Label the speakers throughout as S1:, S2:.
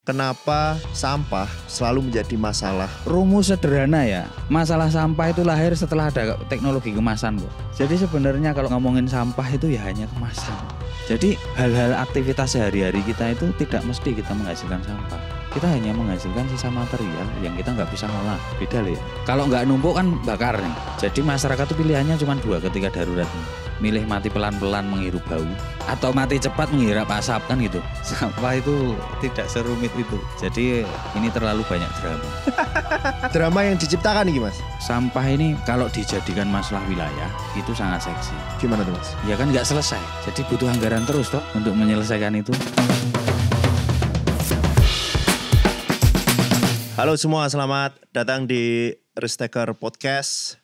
S1: kenapa sampah selalu menjadi masalah?
S2: Rumus sederhana ya, masalah sampah itu lahir setelah ada teknologi kemasan kok. Jadi sebenarnya kalau ngomongin sampah itu ya hanya kemasan. Jadi hal-hal aktivitas sehari-hari kita itu tidak mesti kita menghasilkan sampah. Kita hanya menghasilkan sisa material yang kita nggak bisa ngolah. Beda loh ya. Kalau nggak numpuk kan bakar nih. Jadi masyarakat tuh pilihannya cuma dua ketika darurat nih. Milih mati pelan-pelan menghirup bau atau mati cepat menghirap asap kan gitu. Sampah itu tidak serumit itu. Jadi ini terlalu banyak drama.
S1: Drama yang diciptakan nih Mas.
S2: Sampah ini kalau dijadikan masalah wilayah itu sangat seksi.
S1: Gimana tuh Mas?
S2: Ya kan nggak selesai. Jadi butuh anggaran terus toh untuk menyelesaikan itu.
S1: Halo semua, selamat datang di Risk-Taker Podcast.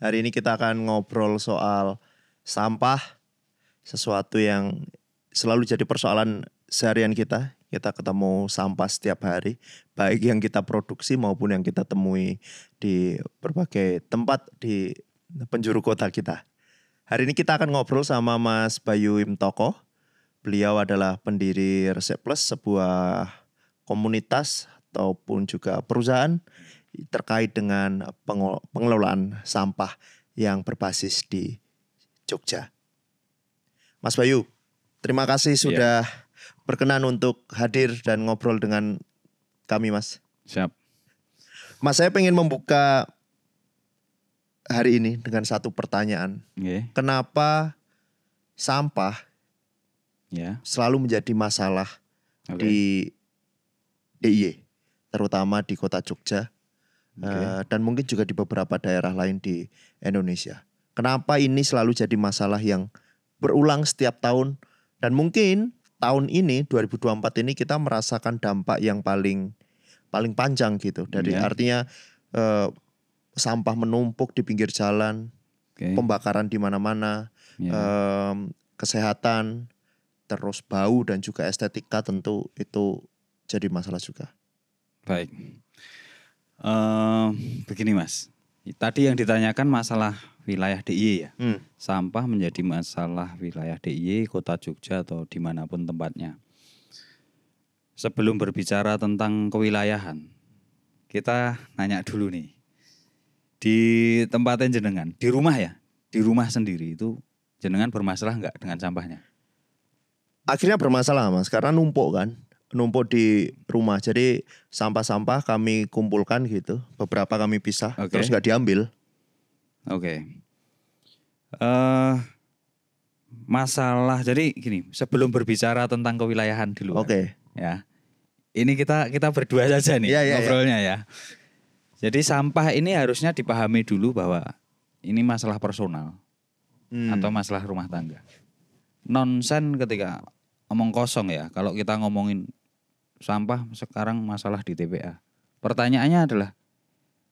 S1: Hari ini kita akan ngobrol soal sampah, sesuatu yang selalu jadi persoalan seharian kita. Kita ketemu sampah setiap hari, baik yang kita produksi maupun yang kita temui di berbagai tempat di penjuru kota kita. Hari ini kita akan ngobrol sama Mas Bayu Imtoko. Beliau adalah pendiri Resep Plus, sebuah komunitas ataupun juga perusahaan terkait dengan pengelolaan sampah yang berbasis di Jogja. Mas Bayu, terima kasih sudah berkenan untuk hadir dan ngobrol dengan kami Mas.
S2: Siap.
S1: Mas, saya pengen membuka hari ini dengan satu pertanyaan. Kenapa sampah selalu menjadi masalah di DIY? Terutama di kota Jogja dan mungkin juga di beberapa daerah lain di Indonesia. Kenapa ini selalu jadi masalah yang berulang setiap tahun dan mungkin tahun ini 2024 ini kita merasakan dampak yang paling panjang gitu. Dari artinya sampah menumpuk di pinggir jalan, pembakaran di mana-mana, kesehatan, terus bau dan juga estetika tentu itu jadi masalah juga.
S2: Baik, begini Mas, tadi yang ditanyakan masalah wilayah DIY ya, sampah menjadi masalah wilayah DIY, kota Jogja atau dimanapun tempatnya. Sebelum berbicara tentang kewilayahan, kita nanya dulu nih, di tempatnya jenengan, di rumah ya, di rumah sendiri itu jenengan bermasalah nggak dengan sampahnya?
S1: Akhirnya bermasalah Mas, karena numpuk di rumah. Jadi sampah-sampah kami kumpulkan gitu, beberapa kami pisah, terus nggak diambil.
S2: Masalah, jadi gini, sebelum berbicara tentang kewilayahan dulu. Ya, ini kita berdua saja nih ngobrolnya ya. Jadi sampah ini harusnya dipahami dulu bahwa ini masalah personal atau masalah rumah tangga. Nonsen ketika omong kosong ya, kalau kita ngomongin sampah sekarang masalah di TPA. Pertanyaannya adalah,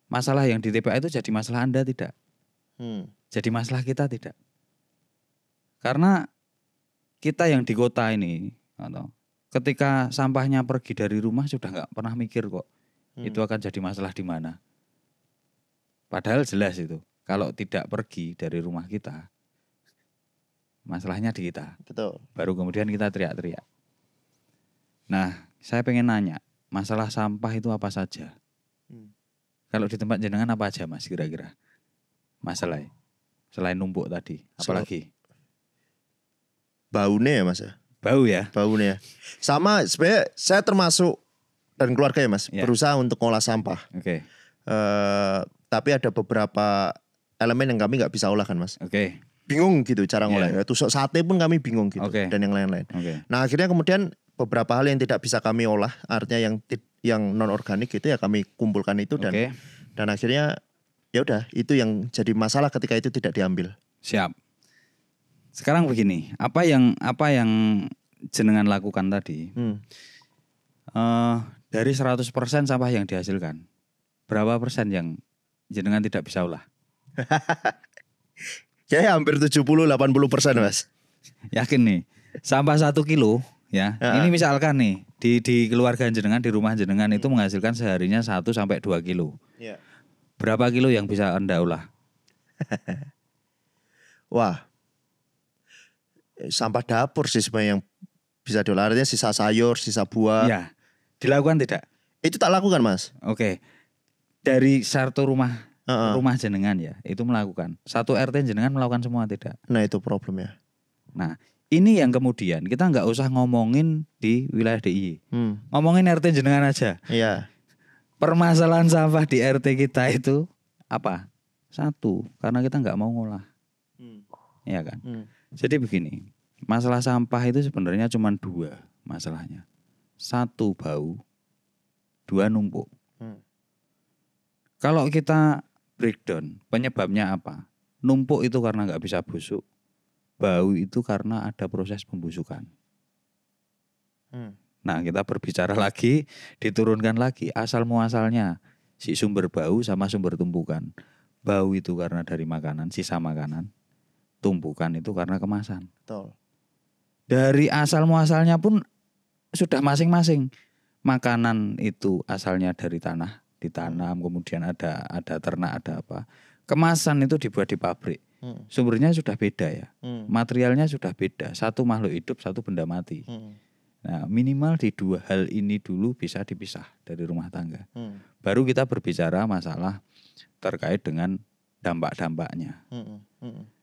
S2: masalah yang di TPA itu jadi masalah Anda tidak? Jadi masalah kita tidak? Karena kita yang di kota ini, ketika sampahnya pergi dari rumah sudah nggak pernah mikir kok itu akan jadi masalah di mana. Padahal jelas itu, kalau tidak pergi dari rumah kita, masalahnya di kita.
S1: Betul.
S2: Baru kemudian kita teriak-teriak. Nah, saya pengen nanya, masalah sampah itu apa saja? Kalau di tempat jenengan apa aja Mas kira-kira masalahnya? Selain numpuk tadi, apalagi?
S1: Baunya ya Mas ya?
S2: Bau ya?
S1: Baunya. Sama sebenarnya saya termasuk dan keluarga ya Mas, berusaha untuk ngolah sampah. Tapi ada beberapa elemen yang kami nggak bisa olah kan Mas. Bingung gitu cara ngolah. Tusuk sate pun kami bingung gitu dan yang lain-lain. Nah akhirnya kemudian beberapa hal yang tidak bisa kami olah, artinya yang non organik gitu ya kami kumpulkan itu dan akhirnya ya udah itu yang jadi masalah ketika itu tidak diambil.
S2: Siap. Sekarang begini, apa yang jenengan lakukan tadi? Dari 100% sampah yang dihasilkan, berapa persen yang jenengan tidak bisa olah?
S1: Kayaknya hampir 70-80% Mas.
S2: Yakin nih, sampah 1 kilo ya. Ini misalkan nih di keluarga jenengan, di rumah jenengan itu menghasilkan seharinya 1-2 kilo. Berapa kilo yang bisa Anda olah?
S1: Wah, sampah dapur sih sebenarnya yang bisa diolah, artinya sisa sayur, sisa buah.
S2: Ya, Dilakukan tidak?
S1: Itu tak lakukan, Mas.
S2: Oke. Dari satu rumah jenengan ya, itu melakukan. Satu RT jenengan melakukan semua tidak?
S1: Nah, itu problemnya.
S2: Nah, ini yang kemudian kita nggak usah ngomongin di wilayah DIY. Ngomongin RT jenengan aja.
S1: Iya.
S2: Permasalahan sampah di RT kita itu apa? Satu, karena kita nggak mau ngolah. Iya kan? Jadi begini, masalah sampah itu sebenarnya cuma dua masalahnya. Satu, bau. Dua, numpuk. Kalau kita breakdown, penyebabnya apa? Numpuk itu karena nggak bisa busuk. Bau itu karena ada proses pembusukan. Nah, kita berbicara lagi, diturunkan lagi asal muasalnya si sumber bau sama sumber tumpukan. Bau itu karena dari makanan, sisa makanan. Tumpukan itu karena kemasan.
S1: Betul. Dari
S2: asal muasalnya pun sudah masing-masing. Makanan itu asalnya dari tanah, ditanam, kemudian ada ternak, ada apa. Kemasan itu dibuat di pabrik. Sumbernya sudah beda ya. Materialnya sudah beda. Satu makhluk hidup, satu benda mati. Nah, minimal di dua hal ini dulu bisa dipisah dari rumah tangga. Baru kita berbicara masalah terkait dengan dampak-dampaknya.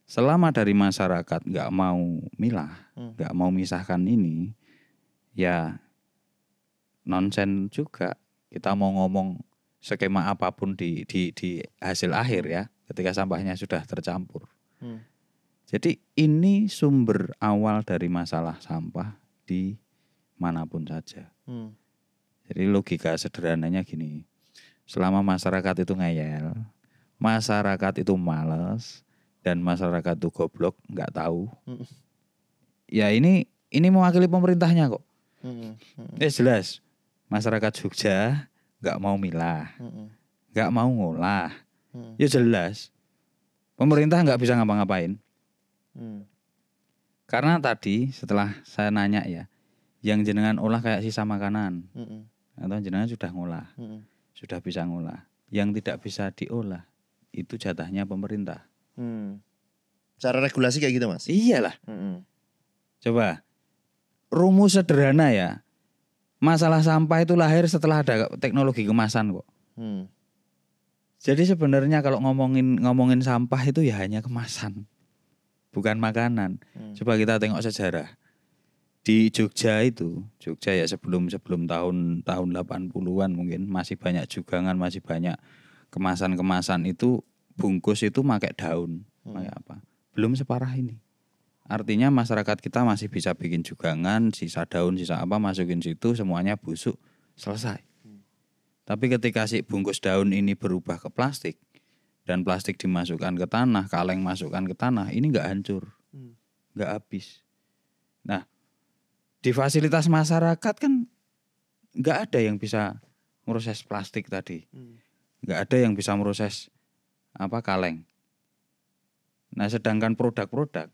S2: Selama dari masyarakat nggak mau milah, nggak mau misahkan ini, ya nonsen juga. Kita mau ngomong skema apapun di hasil akhir ya, ketika sampahnya sudah tercampur. Jadi ini sumber awal dari masalah sampah di manapun saja. Jadi logika sederhananya gini, selama masyarakat itu ngeyel, masyarakat itu malas, dan masyarakat itu goblok, nggak tahu. Ya ini mewakili pemerintahnya kok. Jelas, masyarakat Jogja nggak mau milah, nggak mau ngolah. Ya jelas, pemerintah nggak bisa ngapa-ngapain. Karena tadi setelah saya nanya ya, yang jenengan olah kayak sisa makanan, atau jenengan sudah ngolah, sudah bisa ngolah. Yang tidak bisa diolah, itu jatahnya pemerintah.
S1: Cara regulasi kayak gitu, Mas?
S2: Iyalah. Coba, rumus sederhana ya, masalah sampah itu lahir setelah ada teknologi kemasan kok. Jadi sebenarnya kalau ngomongin sampah itu ya hanya kemasan, bukan makanan. Coba kita tengok sejarah. Di Jogja ya sebelum tahun 80-an mungkin masih banyak jugangan, masih banyak kemasan-kemasan itu bungkus itu pakai daun, pakai apa? Belum separah ini. Artinya masyarakat kita masih bisa bikin jugangan, sisa daun, sisa apa masukin situ semuanya busuk, selesai. Tapi ketika si bungkus daun ini berubah ke plastik dan plastik dimasukkan ke tanah, kaleng masukkan ke tanah, ini enggak hancur. Enggak habis. Nah, di fasilitas masyarakat kan nggak ada yang bisa proses plastik tadi, nggak ada yang bisa proses kaleng. Nah, sedangkan produk-produk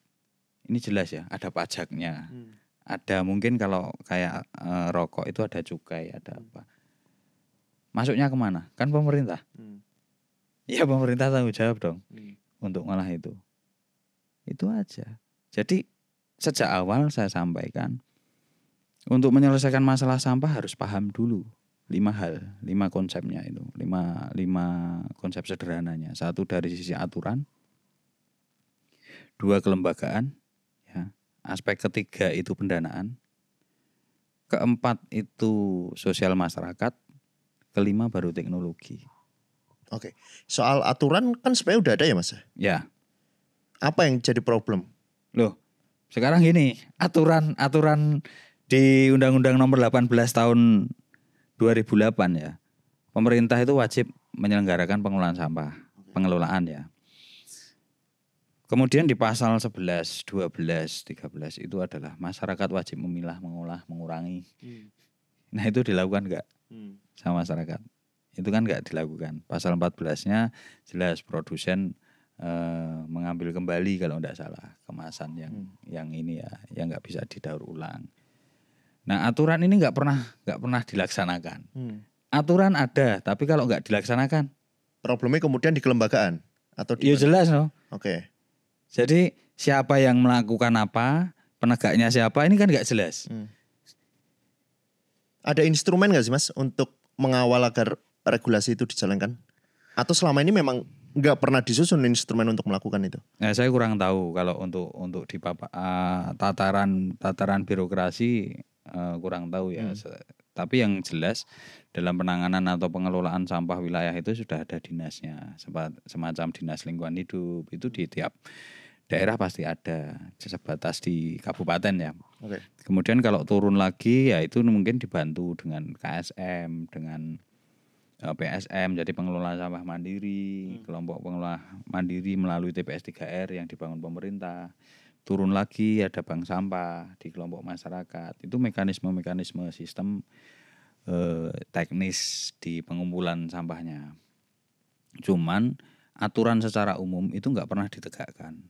S2: ini jelas ya ada pajaknya, ada mungkin kalau kayak rokok itu ada cukai, ada apa. Masuknya kemana? Kan pemerintah. Ya pemerintah tanggung jawab dong untuk ngolah itu. Itu aja. Jadi sejak awal saya sampaikan, untuk menyelesaikan masalah sampah harus paham dulu 5 hal, 5 konsepnya itu, 5 konsep sederhananya. 1 dari sisi aturan, 2 kelembagaan, ya. Aspek ketiga itu pendanaan, keempat itu sosial masyarakat, kelima baru teknologi.
S1: Oke, soal aturan kan sebenarnya udah ada ya, Mas?
S2: Ya.
S1: Apa yang jadi problem?
S2: Loh, sekarang gini, aturan di Undang-Undang Nomor 18 Tahun 2008 ya, pemerintah itu wajib menyelenggarakan pengelolaan sampah, pengelolaan ya. Kemudian di pasal 11, 12, 13 itu adalah masyarakat wajib memilah, mengolah, mengurangi. Nah itu dilakukan enggak sama masyarakat? Itu kan enggak dilakukan. Pasal 14-nya jelas produsen mengambil kembali kalau enggak salah kemasan yang ini ya, yang enggak bisa didaur ulang. Nah aturan ini nggak pernah dilaksanakan. Aturan ada, tapi kalau nggak dilaksanakan,
S1: problemnya kemudian di kelembagaan atau di?
S2: Ya jelas no.
S1: Oke.
S2: Jadi siapa yang melakukan apa, penegaknya siapa, ini kan nggak jelas.
S1: Ada instrumen nggak sih Mas untuk mengawal agar regulasi itu dijalankan? Atau selama ini memang nggak pernah disusun instrumen untuk melakukan itu?
S2: Nah, saya kurang tahu kalau untuk di tataran birokrasi kurang tahu ya. Tapi yang jelas dalam penanganan atau pengelolaan sampah wilayah itu sudah ada dinasnya, semacam dinas lingkungan hidup itu di tiap daerah pasti ada, sebatas di kabupaten ya.
S1: Okay.
S2: Kemudian kalau turun lagi ya itu mungkin dibantu dengan KSM, dengan PSM, jadi pengelola sampah mandiri, kelompok pengelola mandiri melalui TPS 3R yang dibangun pemerintah. Turun lagi ada bank sampah di kelompok masyarakat. Itu mekanisme sistem teknis di pengumpulan sampahnya. Cuman aturan secara umum itu nggak pernah ditegakkan.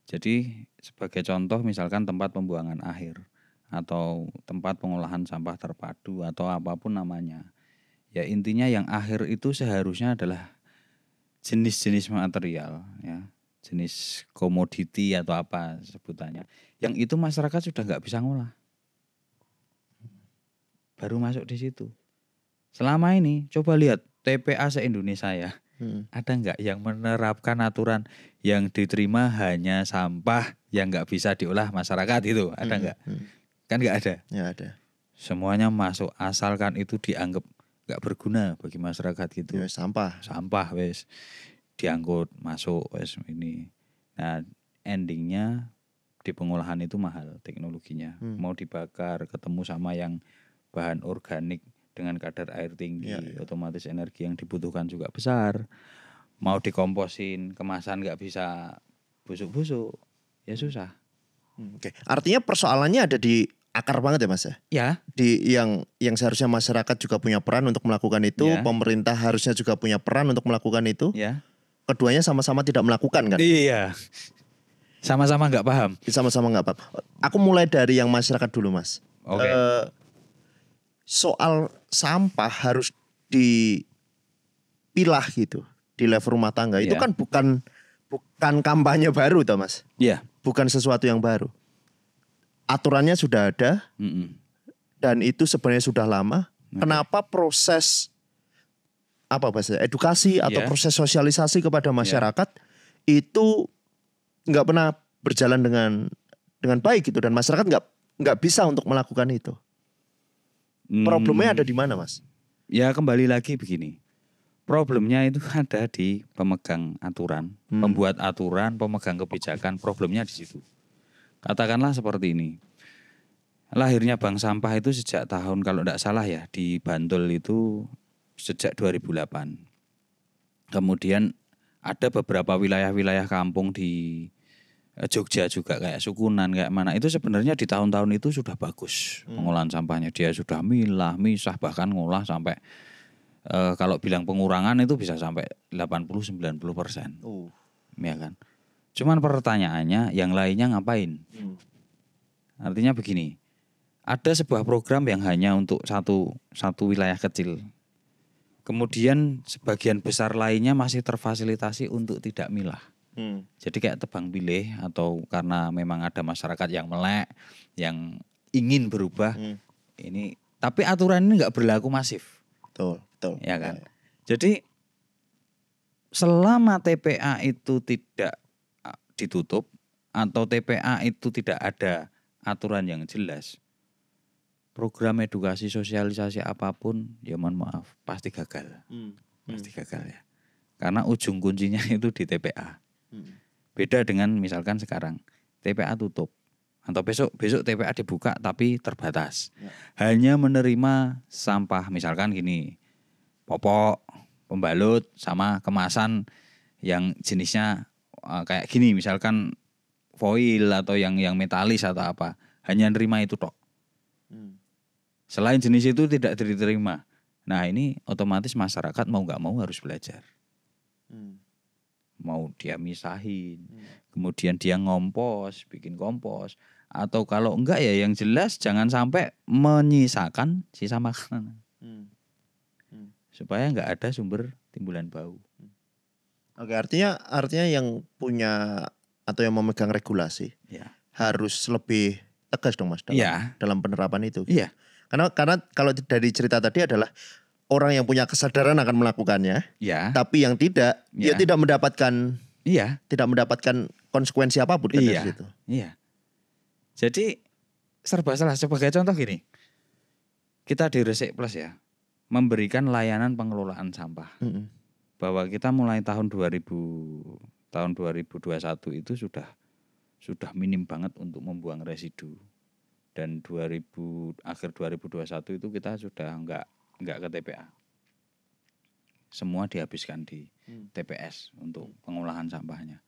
S2: Jadi sebagai contoh misalkan tempat pembuangan akhir atau tempat pengolahan sampah terpadu atau apapun namanya. Ya intinya yang akhir itu seharusnya adalah jenis-jenis material ya, jenis komoditi atau apa sebutannya. Yang itu masyarakat sudah nggak bisa ngolah. Baru masuk di situ. Selama ini coba lihat TPA se-Indonesia ya. Ada nggak yang menerapkan aturan yang diterima hanya sampah yang nggak bisa diolah masyarakat itu? Ada nggak? Kan nggak ada.
S1: Ya ada.
S2: Semuanya masuk asalkan itu dianggap nggak berguna bagi masyarakat gitu.
S1: Ya, sampah
S2: wes diangkut masuk wes ini. Nah endingnya di pengolahan itu mahal teknologinya. Mau dibakar ketemu sama yang bahan organik dengan kadar air tinggi, otomatis energi yang dibutuhkan juga besar. Mau dikomposin, kemasan nggak bisa busuk-busuk, ya susah.
S1: Oke. Artinya persoalannya ada di akar banget ya Mas ya?
S2: Ya.
S1: Di yang seharusnya masyarakat juga punya peran untuk melakukan itu, pemerintah harusnya juga punya peran untuk melakukan itu.
S2: Ya.
S1: Keduanya sama-sama tidak melakukan kan?
S2: Iya. Sama-sama nggak paham.
S1: Sama-sama nggak paham. Aku mulai dari yang masyarakat dulu Mas.
S2: Oke.
S1: Soal sampah harus dipilah gitu di level rumah tangga. Itu kan bukan kampanye baru toh Mas.
S2: Iya.
S1: Bukan sesuatu yang baru. Aturannya sudah ada. Dan itu sebenarnya sudah lama. Kenapa proses edukasi atau proses sosialisasi kepada masyarakat itu nggak pernah berjalan dengan baik gitu, dan masyarakat nggak bisa untuk melakukan itu. Problemnya ada di mana Mas?
S2: Ya kembali lagi begini. Problemnya itu ada di pemegang aturan, pembuat aturan, pemegang kebijakan. Problemnya di situ. Katakanlah seperti ini. Lahirnya bank sampah itu sejak tahun kalau tidak salah ya di Bantul itu sejak 2008. Kemudian ada beberapa wilayah-wilayah kampung di Jogja juga kayak Sukunan kayak mana itu sebenarnya di tahun-tahun itu sudah bagus pengolahan sampahnya. Dia sudah misah bahkan ngolah sampai kalau bilang pengurangan itu bisa sampai 80-90%. Ya kan. Cuman pertanyaannya yang lainnya ngapain? Artinya begini. Ada sebuah program yang hanya untuk satu wilayah kecil. Kemudian sebagian besar lainnya masih terfasilitasi untuk tidak milah. Jadi kayak tebang pilih atau karena memang ada masyarakat yang melek, yang ingin berubah. Ini tapi aturan ini nggak berlaku masif.
S1: Betul.
S2: Ya kan. Jadi selama TPA itu tidak ditutup atau TPA itu tidak ada aturan yang jelas, program edukasi sosialisasi apapun ya mohon maaf pasti gagal. Pasti gagal ya. Karena ujung kuncinya itu di TPA. Beda dengan misalkan sekarang TPA tutup atau besok TPA dibuka tapi terbatas. Hanya menerima sampah misalkan gini, popok, pembalut sama kemasan yang jenisnya kayak gini misalkan foil atau yang metalis atau apa. Hanya nerima itu tok. Selain jenis itu tidak diterima. Nah ini otomatis masyarakat mau gak mau harus belajar. Mau dia misahin, kemudian dia bikin kompos. Atau kalau enggak ya yang jelas jangan sampai menyisakan sisa makanan. Supaya enggak ada sumber timbulan bau.
S1: Oke, artinya yang punya atau yang memegang regulasi harus lebih tegas dong Mas dalam penerapan itu.
S2: Iya.
S1: Karena kalau dari cerita tadi adalah orang yang punya kesadaran akan melakukannya,
S2: ya.
S1: Tapi yang tidak, dia tidak mendapatkan, tidak mendapatkan konsekuensi apapun dari situ.
S2: Iya. Jadi serba salah. Sebagai contoh gini, kita di Resik Plus ya, memberikan layanan pengelolaan sampah. Bahwa kita mulai tahun 2021 itu sudah minim banget untuk membuang residu. Dan akhir 2021 itu kita sudah enggak ke TPA. Semua dihabiskan di TPS untuk pengolahan sampahnya.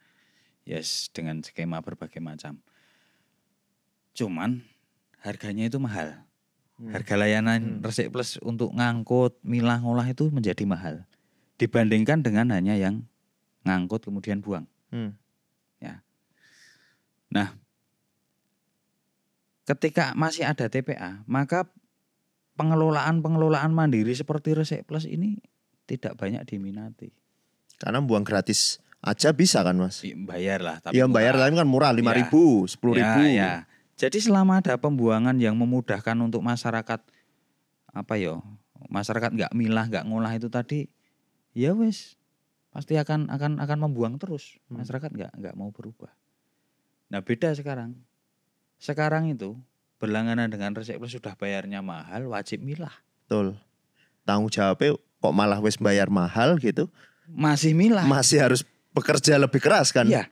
S2: Yes, dengan skema berbagai macam. Cuman harganya itu mahal. Harga layanan Resik Plus untuk ngangkut, milah, ngolah itu menjadi mahal. Dibandingkan dengan hanya yang ngangkut kemudian buang. Ya. Nah, ketika masih ada TPA, maka pengelolaan mandiri seperti Resik Plus ini tidak banyak diminati.
S1: Karena buang gratis aja bisa kan Mas?
S2: Bayar lah.
S1: Tapi bayar tapi kan murah, 5.000, 10.000.
S2: Ya. Jadi selama ada pembuangan yang memudahkan untuk masyarakat, masyarakat nggak milah, nggak ngolah itu tadi, ya wes pasti akan membuang terus. Masyarakat nggak mau berubah. Nah beda sekarang. Sekarang itu berlangganan dengan Resik Plus sudah bayarnya mahal, wajib milah.
S1: Betul. Tanggung jawabnya kok malah wes bayar mahal gitu.
S2: Masih milah.
S1: Masih harus bekerja lebih keras kan?
S2: Iya.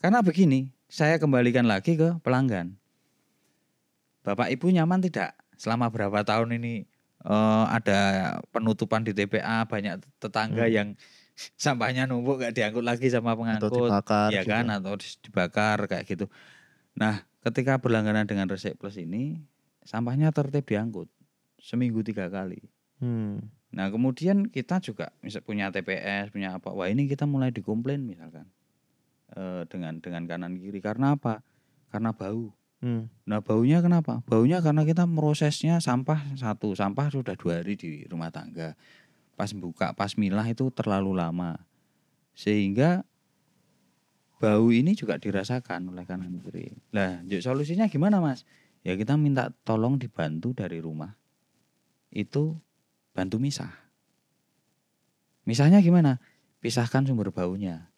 S2: Karena begini, saya kembalikan lagi ke pelanggan. Bapak Ibu nyaman tidak selama berapa tahun ini ada penutupan di TPA, banyak tetangga yang sampahnya numpuk gak diangkut lagi sama pengangkut.
S1: Atau dibakar.
S2: Ya kan, atau dibakar kayak gitu. Nah ketika berlangganan dengan Resik Plus ini, sampahnya tertib diangkut seminggu 3 kali. Nah kemudian kita juga misal punya TPS, punya apa, wah ini kita mulai dikomplain misalkan dengan kanan kiri. Karena apa? Karena bau. Nah baunya kenapa? Baunya karena kita prosesnya sampah sudah 2 hari di rumah tangga. Pas buka, pas milah itu terlalu lama. Sehingga bau ini juga dirasakan oleh kanan kiri. Lah, solusinya gimana Mas? Ya kita minta tolong dibantu dari rumah. Itu bantu misah. Misahnya gimana? Pisahkan sumber baunya.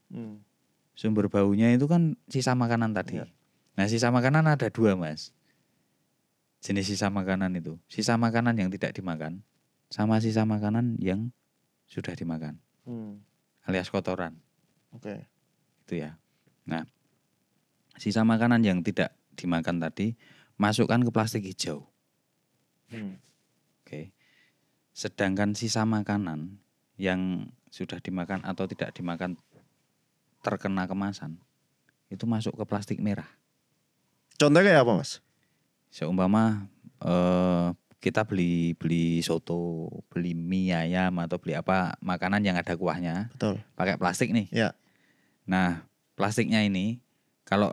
S2: Sumber baunya itu kan sisa makanan tadi. Ya. Nah sisa makanan ada 2 Mas. Jenis sisa makanan itu. Sisa makanan yang tidak dimakan. Sama sisa makanan yang sudah dimakan. Alias kotoran.
S1: Oke.
S2: Itu ya. Nah, sisa makanan yang tidak dimakan tadi masukkan ke plastik hijau. Oke. Sedangkan sisa makanan yang sudah dimakan atau tidak dimakan terkena kemasan itu masuk ke plastik merah.
S1: Contohnya kayak apa Mas?
S2: Seumpama kita beli soto, beli mie ayam atau beli apa makanan yang ada kuahnya.
S1: Betul.
S2: Pakai plastik nih.
S1: Ya.
S2: Nah plastiknya ini kalau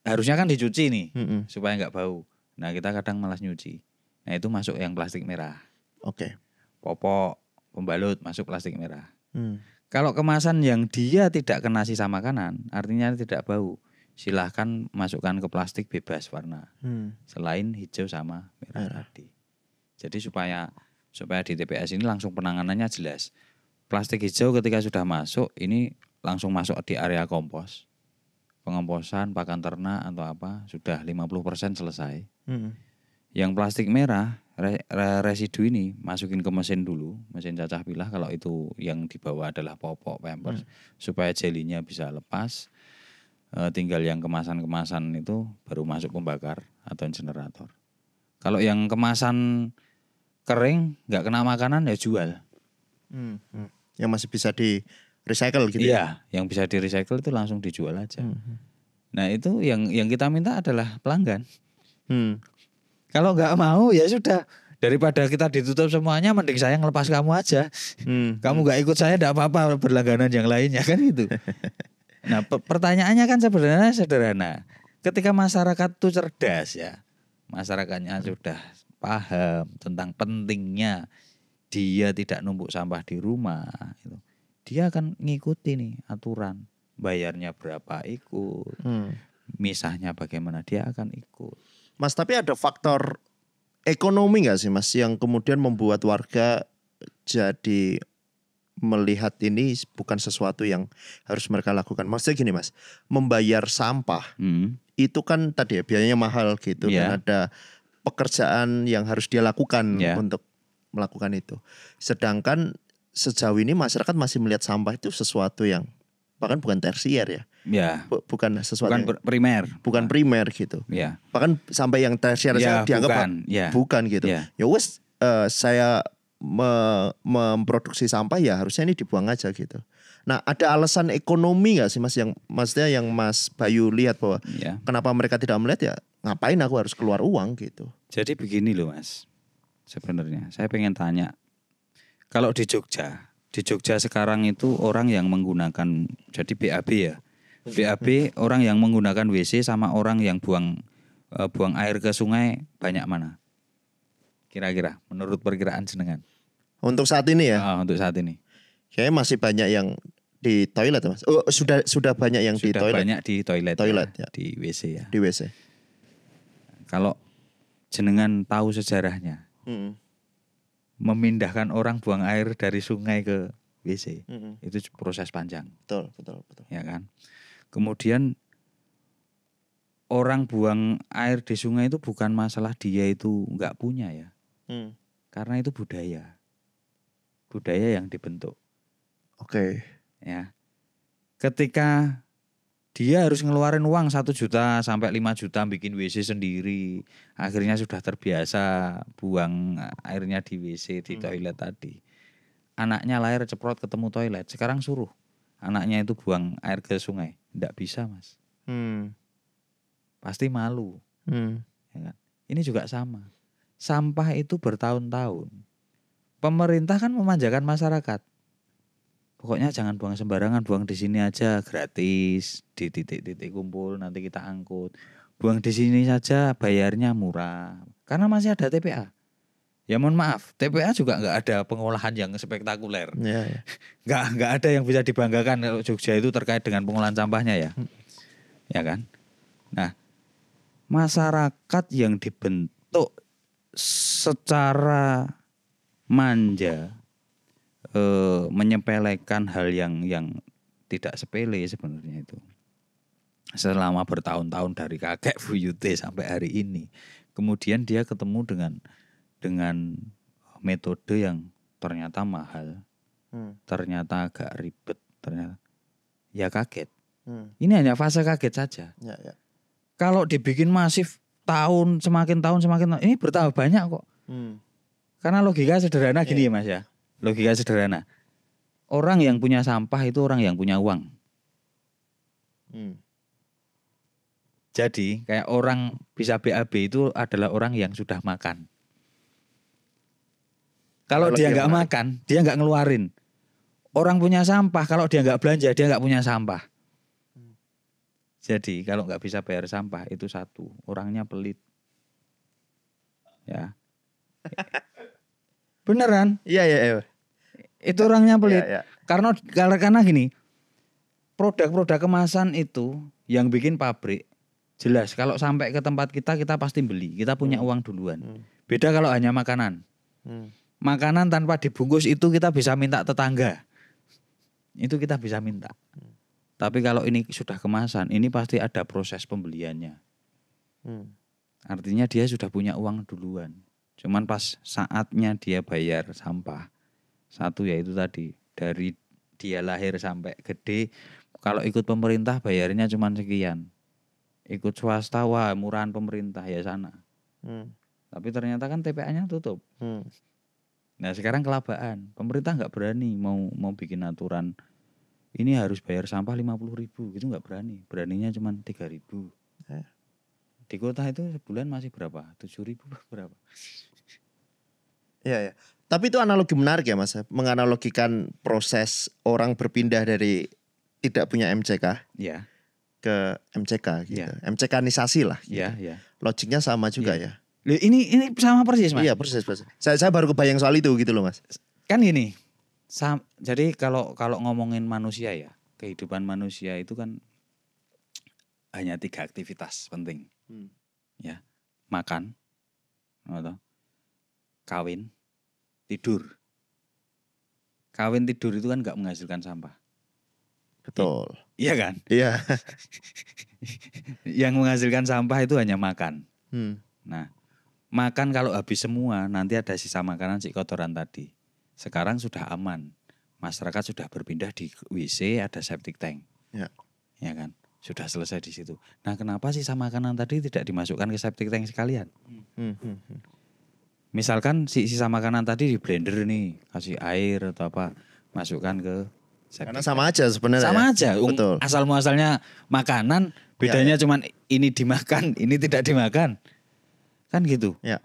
S2: harusnya kan dicuci nih supaya nggak bau. Nah kita kadang malas nyuci. Nah itu masuk yang plastik merah.
S1: Oke.
S2: Popok, pembalut masuk plastik merah. Kalau kemasan yang dia tidak kena sisa makanan, artinya tidak bau. Silahkan masukkan ke plastik bebas warna. Selain hijau sama merah tadi. Jadi supaya di TPS ini langsung penanganannya jelas. Plastik hijau ketika sudah masuk ini langsung masuk di area kompos. Pengomposan, pakan ternak atau apa sudah 50% selesai. Yang plastik merah residu ini masukin ke mesin dulu, mesin cacah pilah kalau itu yang dibawa adalah popok pampers supaya jelinya bisa lepas. Tinggal yang kemasan-kemasan itu baru masuk pembakar atau insinerator. Kalau yang kemasan kering nggak kena makanan ya jual.
S1: Yang masih bisa di recycle gitu.
S2: Iya, yang bisa di recycle itu langsung dijual aja. Nah itu yang kita minta adalah pelanggan. Kalau nggak mau ya sudah, daripada kita ditutup semuanya, mending saya ngelepas kamu aja. Kamu nggak ikut saya nggak apa-apa, berlangganan yang lainnya kan gitu. Nah pertanyaannya kan sebenarnya sederhana. Ketika masyarakat itu cerdas ya, masyarakatnya sudah paham tentang pentingnya dia tidak numpuk sampah di rumah, gitu. Dia akan ngikuti nih aturan, bayarnya berapa ikut, misahnya bagaimana dia akan ikut.
S1: Mas, tapi ada faktor ekonomi nggak sih Mas yang kemudian membuat warga jadi melihat ini bukan sesuatu yang harus mereka lakukan. Maksudnya gini Mas, membayar sampah itu kan tadi ya biayanya mahal gitu dan ada pekerjaan yang harus dia lakukan untuk melakukan itu. Sedangkan sejauh ini masyarakat masih melihat sampah itu sesuatu yang bahkan bukan tersier ya. Bukan sesuatu
S2: bukan primer.
S1: Bukan primer gitu. Bahkan sampai yang tersier saya dianggap bukan gitu. Ya wes saya memproduksi sampah ya harusnya ini dibuang aja gitu. Nah, ada alasan ekonomi nggak sih Mas yang maksudnya yang Mas Bayu lihat bahwa kenapa mereka tidak melihat ya ngapain aku harus keluar uang gitu.
S2: Jadi begini loh Mas. Sebenarnya saya pengen tanya. Kalau di Jogja sekarang itu orang yang menggunakan jadi BAB ya. BAB orang yang menggunakan WC sama orang yang buang air ke sungai banyak mana? Kira-kira menurut perkiraan jenengan.
S1: Untuk saat ini ya?
S2: Untuk saat ini.
S1: Kayaknya masih banyak yang di toilet Mas. Oh, sudah banyak yang di toilet.
S2: Sudah banyak di toilet
S1: ya.
S2: Di WC ya.
S1: Di WC.
S2: Kalau jenengan tahu sejarahnya. Memindahkan orang buang air dari sungai ke WC. Itu proses panjang.
S1: Betul.
S2: Ya kan? Kemudian orang buang air di sungai itu bukan masalah dia itu enggak punya ya. Karena itu budaya yang dibentuk.
S1: Oke.
S2: Ya. Ketika dia harus ngeluarin uang 1 juta sampai 5 juta bikin WC sendiri, akhirnya sudah terbiasa buang airnya di WC di toilet tadi. Anaknya lahir ceprot ketemu toilet, sekarang suruh anaknya itu buang air ke sungai, enggak bisa Mas. Pasti malu. Ya kan? Ini juga sama. Sampah itu bertahun-tahun. Pemerintah kan memanjakan masyarakat. Pokoknya jangan buang sembarangan, buang di sini aja gratis, di titik-titik kumpul nanti kita angkut. Buang di sini saja bayarnya murah. Karena masih ada TPA. Ya mohon maaf, TPA juga nggak ada pengolahan yang spektakuler. Nggak ada yang bisa dibanggakan kalau Jogja itu terkait dengan pengolahan sampahnya ya. Ya kan? Nah, masyarakat yang dibentuk secara manja, menyepelekan hal yang tidak sepele sebenarnya itu. Selama bertahun-tahun dari kakek buyute sampai hari ini. Kemudian dia ketemu dengan metode yang ternyata mahal. Ternyata agak ribet, ternyata ya kaget. Ini hanya fase kaget saja. Kalau dibikin masif semakin tahun ini bertambah banyak kok. Karena logika sederhana gini ya Mas ya. Logika sederhana. Orang yang punya sampah itu orang yang punya uang. Jadi kayak orang bisa BAB itu adalah orang yang sudah makan. Kalau dia nggak makan, dia nggak ngeluarin. Orang punya sampah, kalau dia nggak belanja, dia nggak punya sampah. Jadi kalau nggak bisa bayar sampah itu satu, orangnya pelit. Ya. Beneran?
S1: Iya.
S2: Itu orangnya pelit. Ya. Karena gini, produk-produk kemasan itu yang bikin pabrik, jelas kalau sampai ke tempat kita pasti beli. Kita punya uang duluan. Beda kalau hanya makanan. Makanan tanpa dibungkus itu kita bisa minta tetangga. Itu kita bisa minta. Tapi kalau ini sudah kemasan, ini pasti ada proses pembeliannya. Artinya dia sudah punya uang duluan. Cuman pas saatnya dia bayar sampah, satu yaitu tadi, dari dia lahir sampai gede, kalau ikut pemerintah bayarnya cuma sekian. Ikut swasta, wah murahan pemerintah ya sana. Tapi ternyata kan TPA-nya tutup. Nah sekarang kelabaan, pemerintah nggak berani mau bikin aturan. Ini harus bayar sampah 50.000, gitu nggak berani. Beraninya cuma 3.000. Di kota itu sebulan masih berapa? 7.000 berapa?
S1: Iya. Tapi itu analogi menarik ya Mas. Menganalogikan proses orang berpindah dari tidak punya MCK ke MCK gitu. MCK-nisasi lah gitu. Logiknya sama juga ya.
S2: Ini sama persis Mas.
S1: Iya persis. Saya baru kebayang soal itu gitu loh Mas.
S2: Kan gini. Jadi kalau ngomongin manusia ya, kehidupan manusia itu kan hanya 3 aktivitas penting. Ya, makan, kawin, tidur. Kawin tidur itu kan nggak menghasilkan sampah.
S1: Betul.
S2: Iya kan?
S1: Iya.
S2: Yang menghasilkan sampah itu hanya makan.
S1: Nah,
S2: makan kalau habis semua nanti ada sisa makanan si kotoran tadi. Sekarang sudah aman. Masyarakat sudah berpindah di WC ada septic tank. Ya kan? Sudah selesai di situ. Nah, kenapa sisa makanan tadi tidak dimasukkan ke septic tank sekalian? Misalkan sisa makanan tadi di blender nih, kasih air atau apa, masukkan ke septic.
S1: Karena sama aja sebenarnya.
S2: Sama aja.
S1: Betul.
S2: Asal muasalnya makanan, bedanya cuman ini dimakan, ini tidak dimakan. Kan gitu.
S1: Ya.